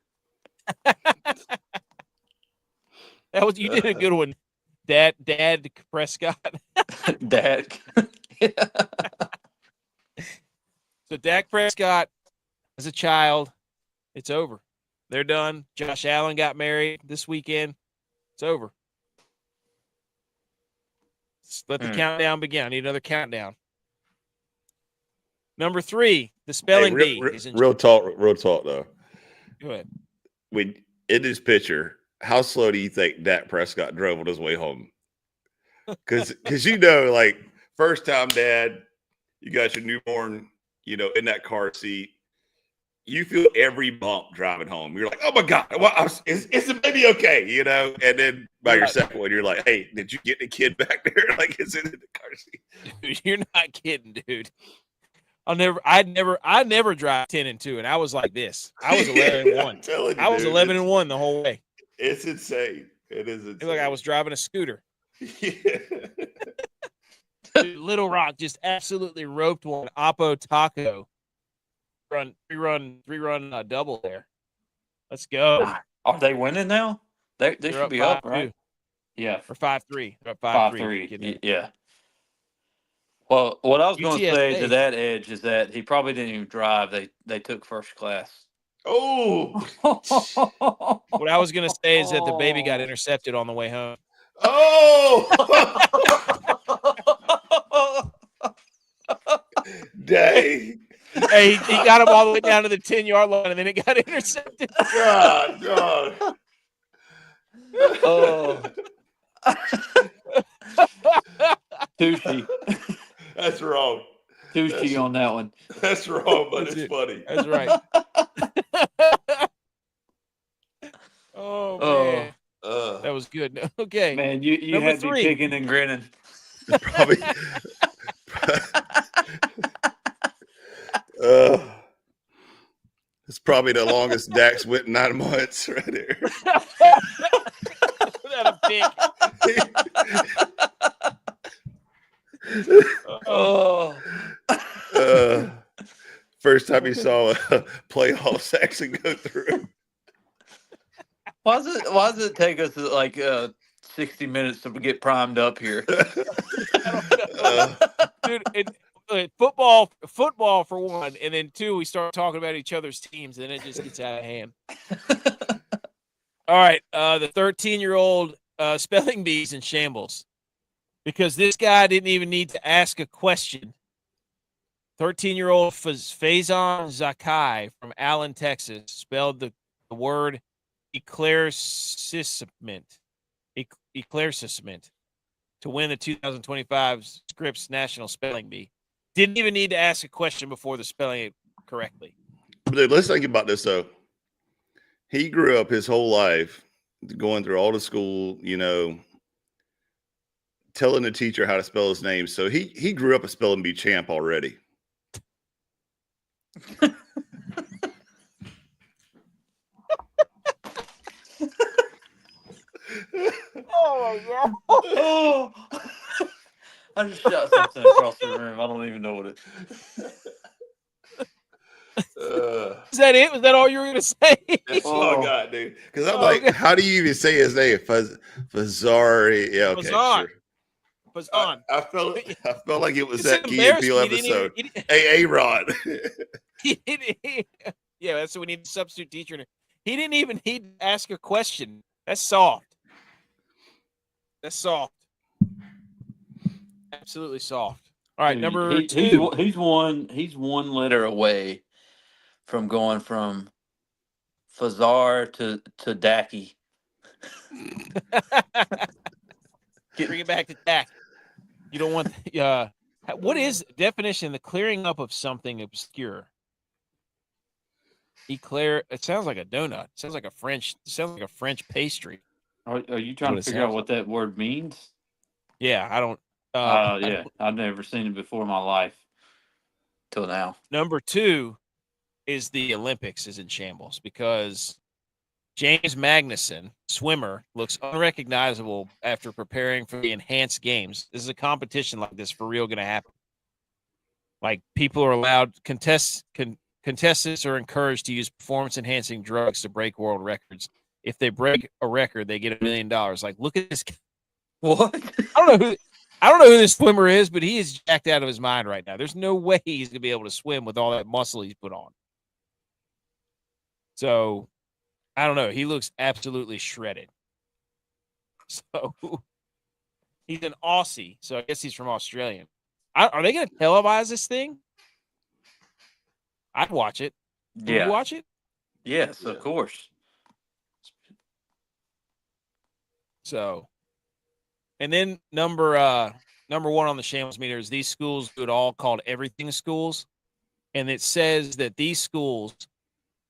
[SPEAKER 1] You did a good one. Dad Prescott.
[SPEAKER 2] Dak.
[SPEAKER 1] So Dak Prescott, as a child, it's over. They're done. Josh Allen got married this weekend. It's over. Just let the countdown begin. I need another countdown. Number 3, the spelling bee.
[SPEAKER 3] Real talk though.
[SPEAKER 1] Go ahead.
[SPEAKER 3] In his picture, how slow do you think Dak Prescott drove on his way home? Because like first time dad, you got your newborn, in that car seat. You feel every bump driving home. You're like, oh my God, is the baby okay? And then by your second one, you're like, hey, did you get the kid back there? Like, is it in the car seat?
[SPEAKER 1] Dude, you're not kidding, dude. I never drive 10 and 2, and I was like this. I was 11 and 1. I was 11 and 1 the whole way.
[SPEAKER 3] It's insane. It is insane.
[SPEAKER 1] Like I was driving a scooter.
[SPEAKER 3] Yeah.
[SPEAKER 1] Dude, Little Rock just absolutely roped one. Oppo Taco. Three run double there. Let's go.
[SPEAKER 2] Are they winning now? They
[SPEAKER 1] They're
[SPEAKER 2] should be up,
[SPEAKER 1] 5-2.
[SPEAKER 2] right? Yeah.
[SPEAKER 1] Or 5-3. They're up
[SPEAKER 2] 5-3. Yeah. Well, what I was going to say to that Edge is that he probably didn't even drive. They took first class.
[SPEAKER 3] Oh.
[SPEAKER 1] What I was going to say is that the baby got intercepted on the way home.
[SPEAKER 3] Oh. Dang.
[SPEAKER 1] Hey, he got him all the way down to the 10-yard line, and then it got intercepted.
[SPEAKER 3] God.
[SPEAKER 2] Oh. Touche.
[SPEAKER 3] That's wrong.
[SPEAKER 2] Touche on that one.
[SPEAKER 3] That's wrong, but it's funny.
[SPEAKER 1] That's right. Oh, man. That was good. Okay.
[SPEAKER 2] Man, you had me kicking and grinning.
[SPEAKER 3] Probably. It's probably the longest Dax went in 9 months right there.
[SPEAKER 1] Without a pick.
[SPEAKER 3] First time you saw a playoff Saxon go through.
[SPEAKER 2] Why does it take us like 60 minutes to get primed up here?
[SPEAKER 1] Dude, football for one, and then 2, we start talking about each other's teams, and then it just gets out of hand. All right, the 13-year-old spelling bees in shambles, because this guy didn't even need to ask a question. 13-year-old Faison Zakai from Allen, Texas, spelled the word eclaircissement to win the 2025 Scripps National Spelling Bee. Didn't even need to ask a question before the spelling it correctly.
[SPEAKER 3] But let's think about this, though. He grew up his whole life going through all the school, telling the teacher how to spell his name. So he grew up a spelling bee champ already.
[SPEAKER 1] Oh, my God.
[SPEAKER 2] Oh, I just shot something across the room. I don't even know what it
[SPEAKER 1] Is that it? Was that all you were going to say?
[SPEAKER 3] That's all I got, dude. Because I'm like, how do you even say his name? Fazzari. Yeah, okay,
[SPEAKER 1] Fazzan.
[SPEAKER 3] sure.
[SPEAKER 1] Fazzan.
[SPEAKER 3] I felt like it was
[SPEAKER 1] It's
[SPEAKER 3] that Key and Peele episode. Hey, A-Rod.
[SPEAKER 1] Yeah, that's what we need a substitute teacher. He didn't even need to ask a question. That's soft. That's soft. Absolutely soft. All right, number 2.
[SPEAKER 2] He's one letter away from going from Fazar to Dacky.
[SPEAKER 1] Bring it back to Dak. You don't want what is definition? The clearing up of something obscure. Eclair. It sounds like a donut. It sounds like a French pastry.
[SPEAKER 2] Are you trying to figure out what that word means?
[SPEAKER 1] Yeah, I don't.
[SPEAKER 2] Yeah, I've never seen it before in my life till now.
[SPEAKER 1] Number 2 is the Olympics is in shambles because James Magnuson, swimmer, looks unrecognizable after preparing for the enhanced games. This is a competition like this for real going to happen. Like people are allowed, contestants are encouraged to use performance-enhancing drugs to break world records. If they break a record, they get $1 million. Like, look at this guy.
[SPEAKER 2] What?
[SPEAKER 1] I don't know who this swimmer is, but he is jacked out of his mind right now. There's no way he's gonna be able to swim with all that muscle he's put on. So, I don't know. He looks absolutely shredded. So, he's an Aussie. So I guess he's from Australia. Are they gonna televise this thing? I'd watch it. Would you watch it?
[SPEAKER 2] Yes, of course.
[SPEAKER 1] So, and then number 1 on the Shambles Meter is these schools do it all, called everything schools, and it says that these schools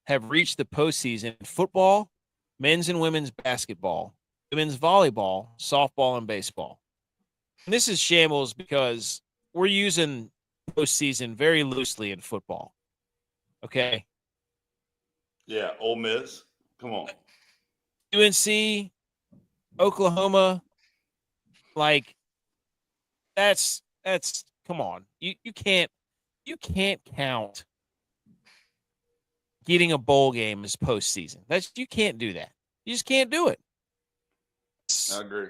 [SPEAKER 1] have reached the postseason in football, men's and women's basketball, women's volleyball, softball, and baseball. And this is shambles because we're using postseason very loosely in football. Okay.
[SPEAKER 3] Yeah, Ole Miss. Come on.
[SPEAKER 1] UNC, Oklahoma, like that's come on. You can't count getting a bowl game as postseason. You can't do that. You just can't do it.
[SPEAKER 3] I agree.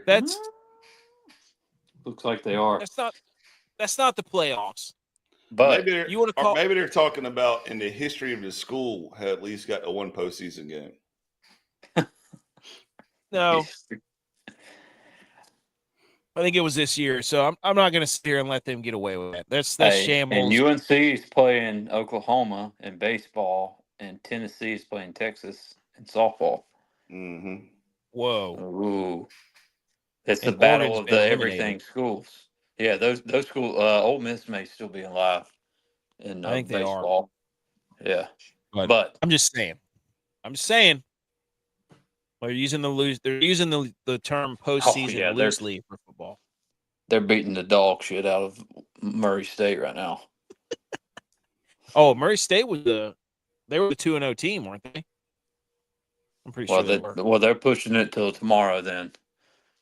[SPEAKER 2] Looks like they are.
[SPEAKER 1] That's not the playoffs.
[SPEAKER 2] But
[SPEAKER 3] maybe they're talking about in the history of the school have at least got a one postseason game.
[SPEAKER 1] No. I think it was this year, so I'm not going to sit here and let them get away with that. That's shambles.
[SPEAKER 2] And UNC is playing Oklahoma in baseball, and Tennessee is playing Texas in softball.
[SPEAKER 3] Mm-hmm.
[SPEAKER 1] Whoa!
[SPEAKER 2] Ooh, it's the battle of the everything schools. Yeah, those schools. Ole Miss may still be alive in
[SPEAKER 1] I think
[SPEAKER 2] baseball.
[SPEAKER 1] They are.
[SPEAKER 2] Yeah, but
[SPEAKER 1] I'm just saying. They're using the term postseason loosely for football.
[SPEAKER 2] They're beating the dog shit out of Murray State right now.
[SPEAKER 1] Oh, Murray State they were the 2-0 team, weren't they? I'm pretty sure they were.
[SPEAKER 2] Well, they're pushing it till tomorrow then,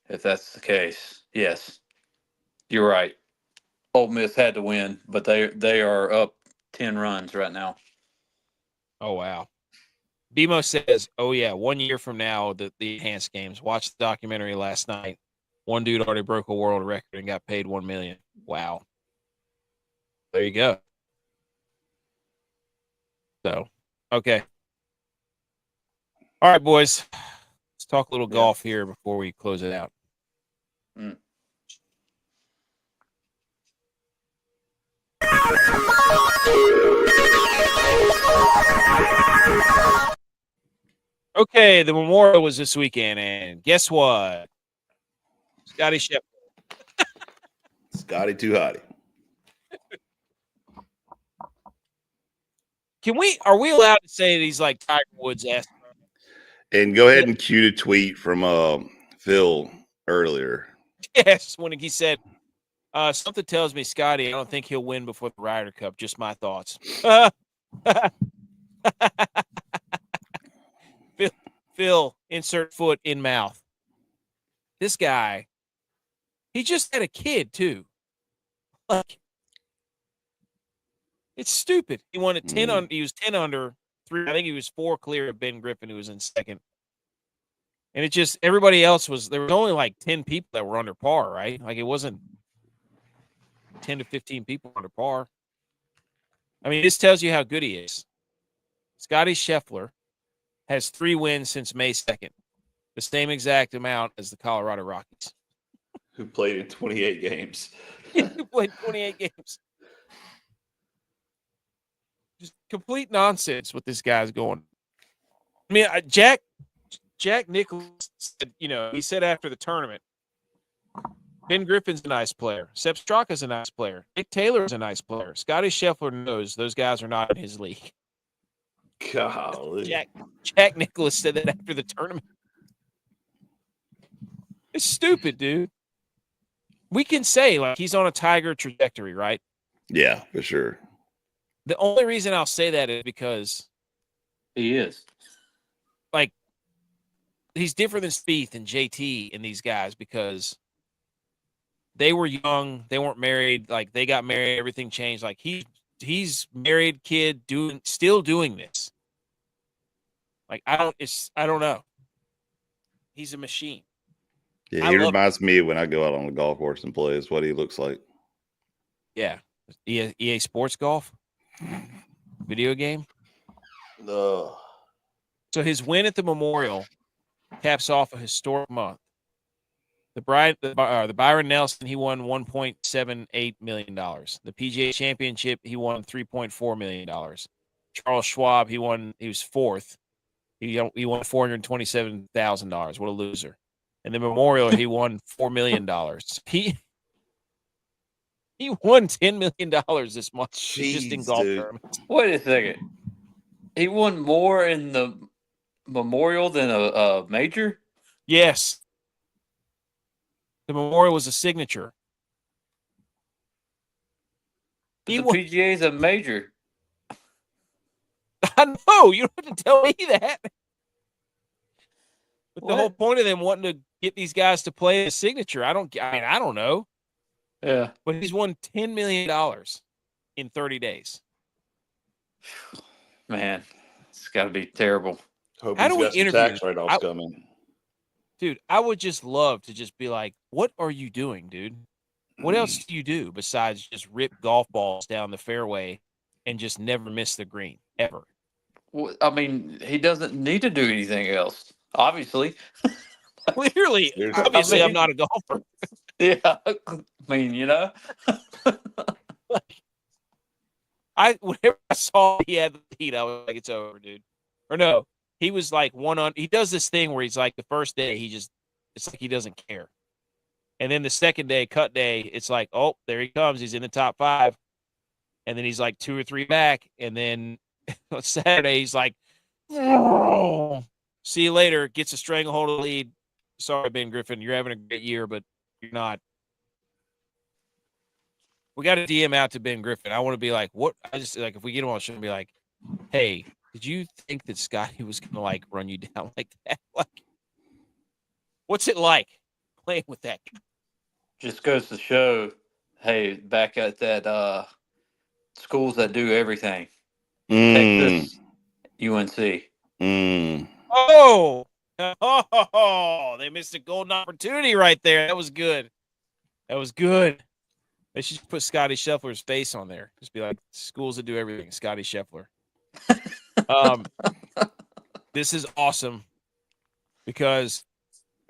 [SPEAKER 2] if that's the case. Yes, you're right. Ole Miss had to win, but they are up 10 runs right now.
[SPEAKER 1] Oh, wow. BMO says, oh, yeah, 1 year from now, the enhanced games. Watched the documentary last night. One dude already broke a world record and got paid $1 million. Wow. There you go. So, okay. All right, boys. Let's talk a little golf here before we close it out. Okay, the Memorial was this weekend, and guess what? Scottie Scheffler.
[SPEAKER 3] Scottie too hotty.
[SPEAKER 1] Are we allowed to say that he's like Tiger Woods-esque?
[SPEAKER 3] And go ahead and cue the tweet from Phil earlier.
[SPEAKER 1] Yes, when he said, something tells me, Scottie, I don't think he'll win before the Ryder Cup. Just my thoughts. Phil, insert foot in mouth. This guy, he just had a kid too. Like, it's stupid. He won at 10 under. He was 10 under. 3. I think he was 4 clear of Ben Griffin, who was in second. And it just everybody else there was only like 10 people that were under par, right? Like it wasn't 10 to 15 people under par. I mean, this tells you how good he is. Scottie Scheffler has 3 wins since May 2nd, the same exact amount as the Colorado Rockies,
[SPEAKER 3] who played in 28 games.
[SPEAKER 1] Who played 28 games. Just complete nonsense what this guy's going. I mean, Jack Nicklaus said, he said after the tournament, Ben Griffin's a nice player. Sepp Straka's a nice player. Nick Taylor's a nice player. Scottie Scheffler knows those guys are not in his league.
[SPEAKER 3] Golly.
[SPEAKER 1] Jack Nicklaus said that after the tournament. It's stupid, dude. We can say, like, he's on a Tiger trajectory, right?
[SPEAKER 3] Yeah, for sure.
[SPEAKER 1] The only reason I'll say that is because
[SPEAKER 2] He is.
[SPEAKER 1] like he's different than Spieth and JT and these guys because they were young, they weren't married, like they got married, everything changed. Like he's married, kid, still doing this. Like I don't know. He's a machine.
[SPEAKER 3] Yeah, he reminds me when I go out on the golf course and play is what he looks like.
[SPEAKER 1] Yeah. EA Sports Golf video game.
[SPEAKER 3] No.
[SPEAKER 1] So his win at the Memorial caps off a historic month. The Byron Nelson, he won $1.78 million. The PGA Championship, he won $3.4 million. Charles Schwab, he was fourth. He won $427,000. What a loser. And the Memorial, he won $4 million. He won $10 million this month just in golf tournaments.
[SPEAKER 2] Wait a second. He won more in the Memorial than a major?
[SPEAKER 1] Yes. The Memorial was a signature.
[SPEAKER 2] The PGA is a major.
[SPEAKER 1] I know. You don't have to tell me that. But the whole point of them wanting to get these guys to play a signature, I don't know.
[SPEAKER 2] Yeah.
[SPEAKER 1] But he's won $10 million in 30 days.
[SPEAKER 2] Man, it's got to be terrible.
[SPEAKER 3] Hope
[SPEAKER 1] How
[SPEAKER 3] he's
[SPEAKER 1] do we
[SPEAKER 3] got some
[SPEAKER 1] interview
[SPEAKER 3] tax write-offs coming.
[SPEAKER 1] Dude, I would just love to just be like, what are you doing, dude? What else do you do besides just rip golf balls down the fairway and just never miss the green, ever?
[SPEAKER 2] Well, I mean, he doesn't need to do anything else, obviously.
[SPEAKER 1] Clearly, obviously, I'm not a golfer.
[SPEAKER 2] Yeah, I mean, you know.
[SPEAKER 1] Whenever I saw he had the lead, I was like, it's over, dude. Or no, he was like he does this thing where he's like the first day, it's like he doesn't care. And then the second day, cut day, it's like, oh, there he comes. He's in the top 5. And then he's like 2 or 3 back. And then on Saturday, he's like, oh, see you later. Gets a stranglehold of the lead. Sorry, Ben Griffin. You're having a great year, but you're not. We got to DM out to Ben Griffin. I want to be like, what? I just like, if we get him on the show, be like, hey, did you think that Scottie was going to like run you down like that? Like, what's it like playing with that guy?
[SPEAKER 2] Just goes to show, hey, back at that schools that do everything. Texas, UNC.
[SPEAKER 1] Oh, they missed a golden opportunity right there. That was good. They should put Scottie Scheffler's face on there. Just be like, schools that do everything, Scottie Scheffler. This is awesome because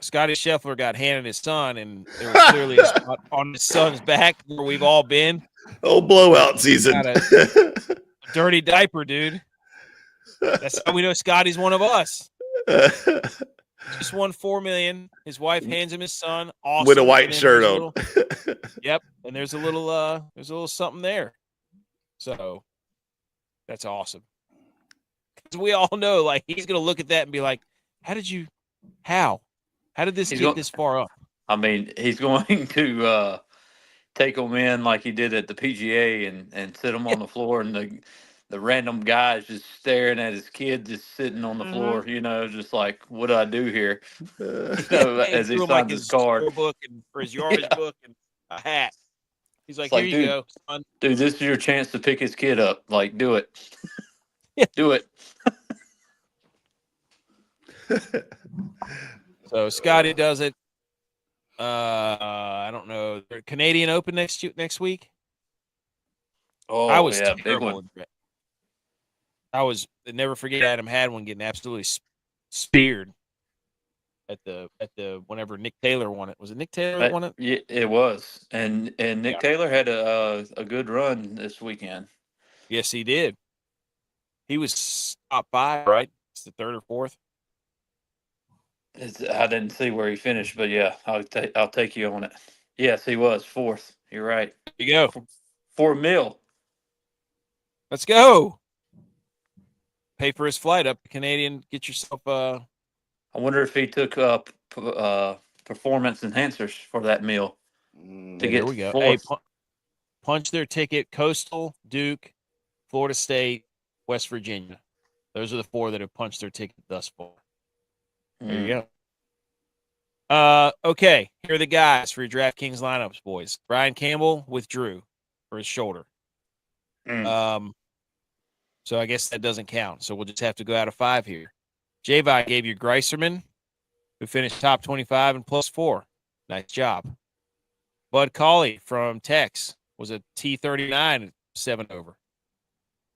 [SPEAKER 1] Scottie Scheffler got handed his son, and there was clearly a spot on his son's back where we've all been.
[SPEAKER 3] Oh, blowout season.
[SPEAKER 1] Got a dirty diaper, dude. That's how we know Scottie's one of us. Just won $4 million. His wife hands him his son. Awesome.
[SPEAKER 3] With a white shirt on.
[SPEAKER 1] Yep. And there's a little something there. So that's awesome. Because we all know, like, he's gonna look at that and be like, how did this get this far up?
[SPEAKER 2] I mean, he's going to take them in like he did at the PGA and sit them on the floor, and the random guys just staring at his kid just sitting on the floor, you know, just like, what do I do here? As he signs his card.
[SPEAKER 1] Book or his yardage book and a hat. He's like, here you go, son.
[SPEAKER 2] Dude, this is your chance to pick his kid up. Like, do it. Do it.
[SPEAKER 1] So Scottie does it. I don't know. Canadian Open next week.
[SPEAKER 2] Oh,
[SPEAKER 1] I was
[SPEAKER 2] big
[SPEAKER 1] terrible.
[SPEAKER 2] one.
[SPEAKER 1] I'll never forget Adam Hadwin getting absolutely speared at the whenever Nick Taylor won it. Was it Nick Taylor that won it?
[SPEAKER 2] Yeah, it was. And Nick Taylor had a good run this weekend.
[SPEAKER 1] Yes, he did. He was top 5, right? It's the 3rd or 4th.
[SPEAKER 2] I didn't see where he finished, but yeah, I'll take you on it. Yes, he was 4th. You're right.
[SPEAKER 1] There you go.
[SPEAKER 2] $4 million.
[SPEAKER 1] Let's go. pay for his flight up to Canadian. Get yourself
[SPEAKER 2] I wonder if he took performance enhancers for that meal to
[SPEAKER 1] yeah,
[SPEAKER 2] get
[SPEAKER 1] there we go.
[SPEAKER 2] fourth.
[SPEAKER 1] Hey, punch their ticket: Coastal, Duke, Florida State, West Virginia. Those are the 4 that have punched their ticket thus far. There you go. Okay, here are the guys for your DraftKings lineups, boys. Brian Campbell withdrew for his shoulder. So I guess that doesn't count. So we'll just have to go out of 5 here. J-Vi gave you Greiserman, who finished top 25 and +4. Nice job. Bud Cauley from Tex was a T39 7 over.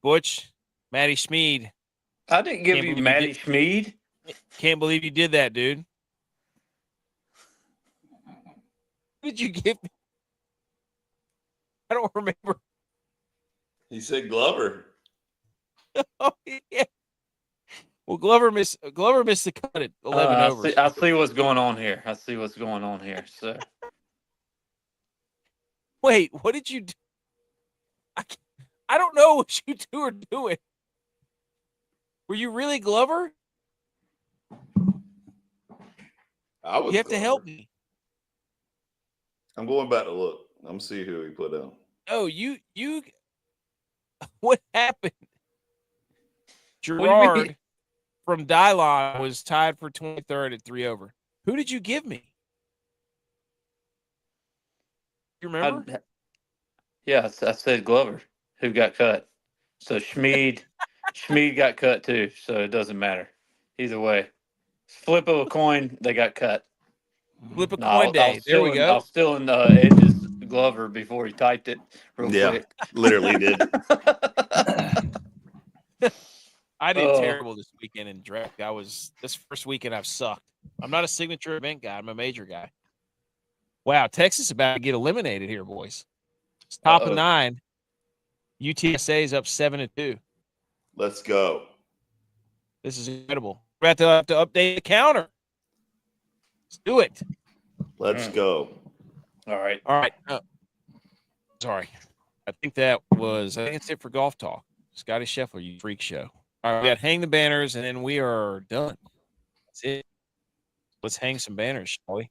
[SPEAKER 1] Butch, Matty Schmeed.
[SPEAKER 2] I didn't give you Matty Schmeed.
[SPEAKER 1] Can't believe you did that, dude. What did you give me? I don't remember.
[SPEAKER 3] He said Glover.
[SPEAKER 1] Oh, yeah. Well, Glover missed the cut at 11 overs.
[SPEAKER 2] I see what's going on here. So
[SPEAKER 1] Wait, what did you do? I don't know what you two are doing. Were you really Glover?
[SPEAKER 3] I was.
[SPEAKER 1] You have
[SPEAKER 3] Glover.
[SPEAKER 1] to help me.
[SPEAKER 3] I'm going back to look. I'm see who he put down.
[SPEAKER 1] Oh, you. What happened?
[SPEAKER 2] What do you mean?
[SPEAKER 1] Gerard from Dylon was tied for 23rd at 3 over. Who did you give me? You remember?
[SPEAKER 2] I said Glover, who got cut. So Schmeed got cut too. So it doesn't matter. Either way, flip of a coin, they got cut.
[SPEAKER 1] Flip a coin day. There we go.
[SPEAKER 2] I was still in Edge's Glover before he typed it real quick.
[SPEAKER 3] Literally did.
[SPEAKER 1] I did terrible this weekend in draft. This first weekend I've sucked. I'm not a signature event guy. I'm a major guy. Wow, Texas is about to get eliminated here, boys. It's top of 9. UTSA is up 7-2.
[SPEAKER 3] Let's go.
[SPEAKER 1] This is incredible. We're about to update the counter. Let's do it.
[SPEAKER 3] Let's go.
[SPEAKER 2] All right.
[SPEAKER 1] Sorry. I think it's it for golf talk. Scottie Scheffler, you freak show. All right, we got hang the banners, and then we are done. That's it. Let's hang some banners, shall we?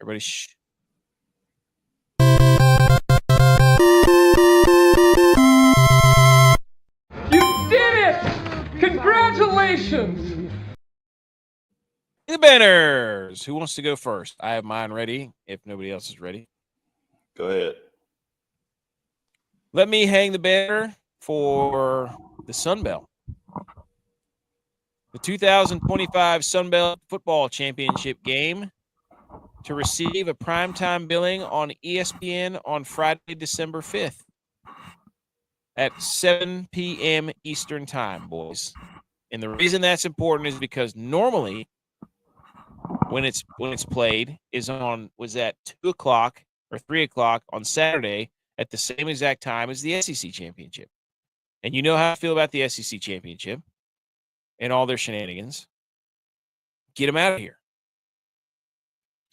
[SPEAKER 1] Everybody, shh.
[SPEAKER 4] You did it! Congratulations!
[SPEAKER 1] The banners. Who wants to go first? I have mine ready. If nobody else is ready,
[SPEAKER 3] Go ahead.
[SPEAKER 1] let me hang the banner for the Sun Belt. The 2025 Sun Belt Football Championship game to receive a primetime billing on ESPN on Friday, December 5th at 7 p.m. Eastern Time, boys. And the reason that's important is because normally when it's played was at 2 o'clock or 3 o'clock on Saturday at the same exact time as the SEC Championship. And you know how I feel about the SEC Championship and all their shenanigans. Get them out of here.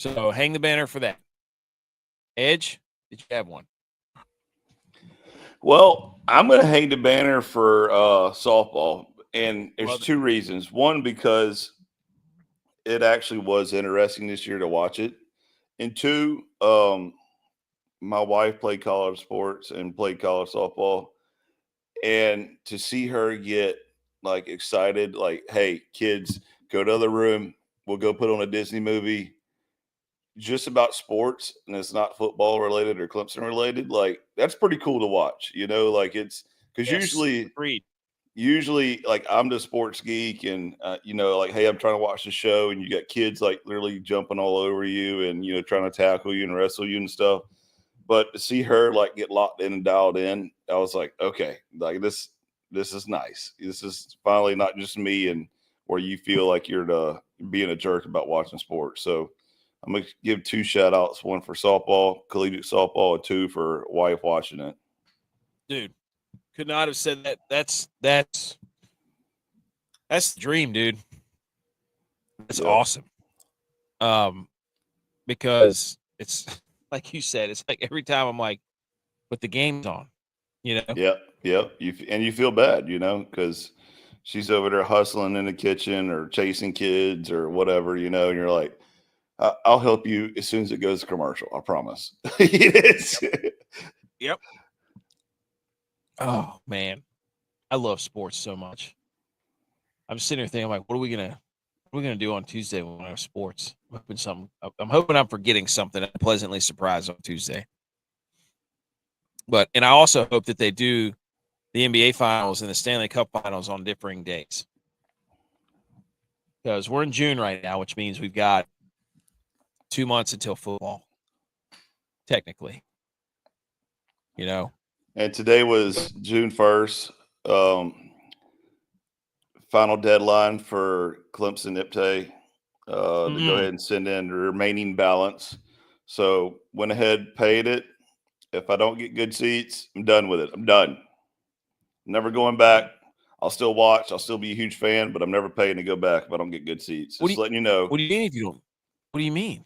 [SPEAKER 1] So hang the banner for that. Edge, did you have one?
[SPEAKER 3] Well, I'm going to hang the banner for softball, and there's 2 reasons. One, because it actually was interesting this year to watch it, and 2, my wife played college sports and played college softball, and to see her get like excited, like, hey, kids, go to the other room, we'll go put on a Disney movie just about sports, and it's not football related or Clemson related. Like, that's pretty cool to watch, like it's because usually like I'm the sports geek and like, hey, I'm trying to watch the show, and you got kids like literally jumping all over you and trying to tackle you and wrestle you and stuff. But to see her like get locked in and dialed in, I was like, okay, like this is nice. This is finally not just me and where you feel like you're being a jerk about watching sports. So I'm going to give 2 shout outs, 1 for softball, collegiate softball, and 2 for wife watching it.
[SPEAKER 1] Dude, could not have said that. That's the dream, dude. That's awesome. Because it's like you said, it's like every time I'm like, but the game's on,
[SPEAKER 3] Yep. You feel bad, because she's over there hustling in the kitchen or chasing kids or whatever, and you're like, I'll help you as soon as it goes to commercial. I promise.
[SPEAKER 1] Yep. Oh man, I love sports so much. I'm sitting here thinking, like, what are we gonna do on Tuesday when we have sports? I'm hoping I'm forgetting something. I'm pleasantly surprised on Tuesday. And I also hope that they do the NBA Finals and the Stanley Cup Finals on differing days. Because we're in June right now, which means we've got 2 months until football, technically.
[SPEAKER 3] And today was June 1st, final deadline for Clemson IPTAY to go ahead and send in the remaining balance. So went ahead, paid it. If I don't get good seats, I'm done with it. I'm done. Never going back. I'll still watch. I'll still be a huge fan, but I'm never paying to go back if I don't get good seats. Just letting you know.
[SPEAKER 1] What do you mean if you don't? What do you mean?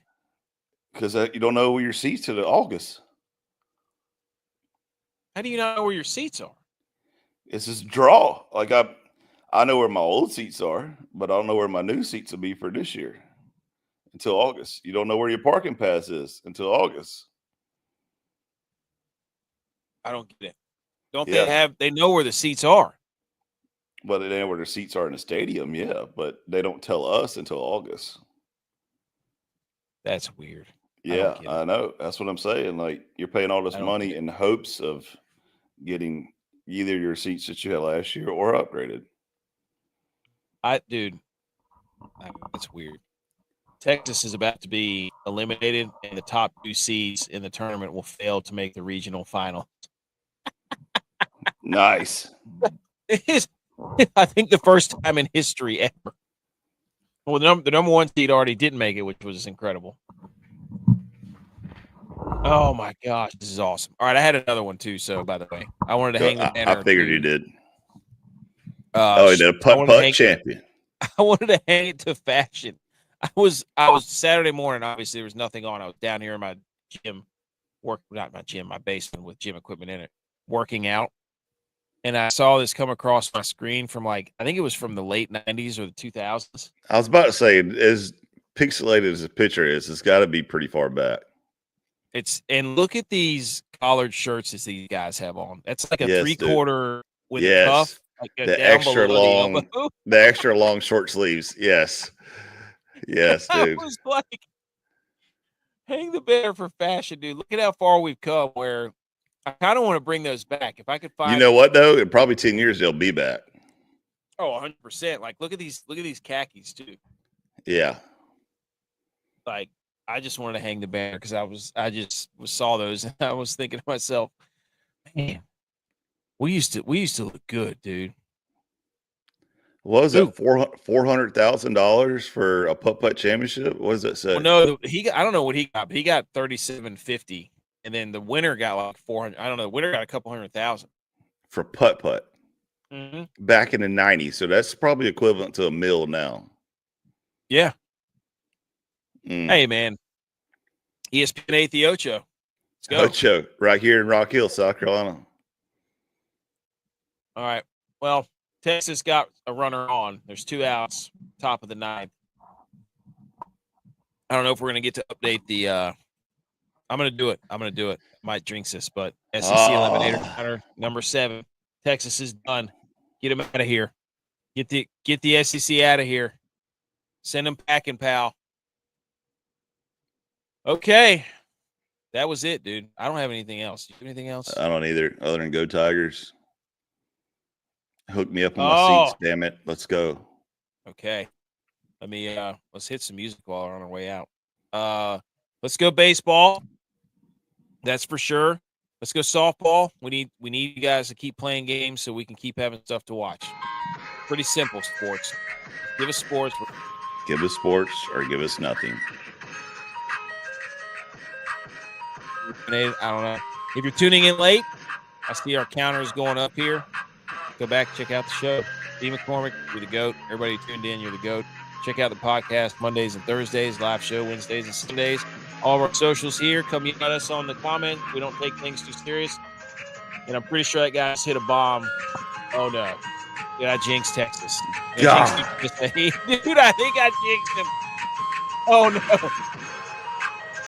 [SPEAKER 3] Because you don't know where your seats are to August.
[SPEAKER 1] How do you not know where your seats are?
[SPEAKER 3] It's just draw. Like I know where my old seats are, but I don't know where my new seats will be for this year until August. You don't know where your parking pass is until August.
[SPEAKER 1] I don't get it. Don't they know where the seats are?
[SPEAKER 3] Well, they know where their seats are in the stadium, yeah, but they don't tell us until August.
[SPEAKER 1] That's weird.
[SPEAKER 3] Yeah, I know. That's what I'm saying. Like, you're paying all this money in hopes of getting either your seats that you had last year or upgraded.
[SPEAKER 1] That's weird. Texas is about to be eliminated, and the top 2 seeds in the tournament will fail to make the regional final.
[SPEAKER 3] Nice.
[SPEAKER 1] It is, I think, the first time in history ever. Well, the number 1 seed already didn't make it, which was incredible. Oh my gosh, this is awesome! All right, I had another one too. So, by the way, I wanted to hang the banner.
[SPEAKER 3] I figured you did.
[SPEAKER 1] He
[SPEAKER 3] did a putt champion.
[SPEAKER 1] I wanted to hang it to fashion. I was Saturday morning. Obviously, there was nothing on. I was down here in my gym, my basement with gym equipment in it, working out. And I saw this come across my screen from I think it was from the late 90s or the 2000s.
[SPEAKER 3] I was about to say, as pixelated as the picture is, it's got to be pretty far back.
[SPEAKER 1] And look at these collared shirts that these guys have on. That's like a 3/4 with a cuff.
[SPEAKER 3] The extra long short sleeves. Yes. Yes, dude.
[SPEAKER 1] I was like, hang the banner for fashion, dude. Look at how far we've come where I kind of want to bring those back. If I could find,
[SPEAKER 3] you know what though? In probably 10 years they'll be back.
[SPEAKER 1] Oh, 100%. Like, look at these khakis too.
[SPEAKER 3] Yeah.
[SPEAKER 1] Like, I just wanted to hang the banner because I just saw those and I was thinking to myself, man, we used to look good, dude.
[SPEAKER 3] What was it? $400,000 for a putt championship? What does that say?
[SPEAKER 1] Well, no, I don't know what he got, but he got $37.50. And then the winner got like 400. I don't know. The winner got a couple $100,000
[SPEAKER 3] for putt.
[SPEAKER 1] Mm-hmm.
[SPEAKER 3] Back in the 90s. So that's probably equivalent to $1 million now.
[SPEAKER 1] Yeah. Hey, man. ESPN 8 Ocho. Let's go.
[SPEAKER 3] Ocho, right here in Rock Hill, South Carolina.
[SPEAKER 1] All right. Well, Texas got a runner on. There's 2 outs, top of the 9th. I don't know if we're going to get to update the I'm going to do it. Might jinx this, but SEC Eliminator runner number 7. Texas is done. Get him out of here. Get the SEC out of here. Send him packing, pal. Okay. That was it, dude. I don't have anything else. You have anything else?
[SPEAKER 3] I don't either, other than go Tigers. Hook me up on my seats, damn it. Let's go.
[SPEAKER 1] Okay. Let me let's hit some music while we're on our way out. Let's go baseball. That's for sure. Let's go softball. We need you guys to keep playing games so we can keep having stuff to watch. Pretty simple sports. Give us sports.
[SPEAKER 3] Give us sports or give us nothing.
[SPEAKER 1] I don't know. If you're tuning in late, I see our counter is going up here. Go back, check out the show. D. McCormick, you're the GOAT. Everybody tuned in, you're the GOAT. Check out the podcast Mondays and Thursdays, live show Wednesdays and Sundays. All of our socials here. Come yell at us on the comments. We don't take things too serious. And I'm pretty sure that guy's hit a bomb. Oh, no. Dude, I jinxed Texas.
[SPEAKER 3] God.
[SPEAKER 1] Dude, I think I jinxed him. Oh no.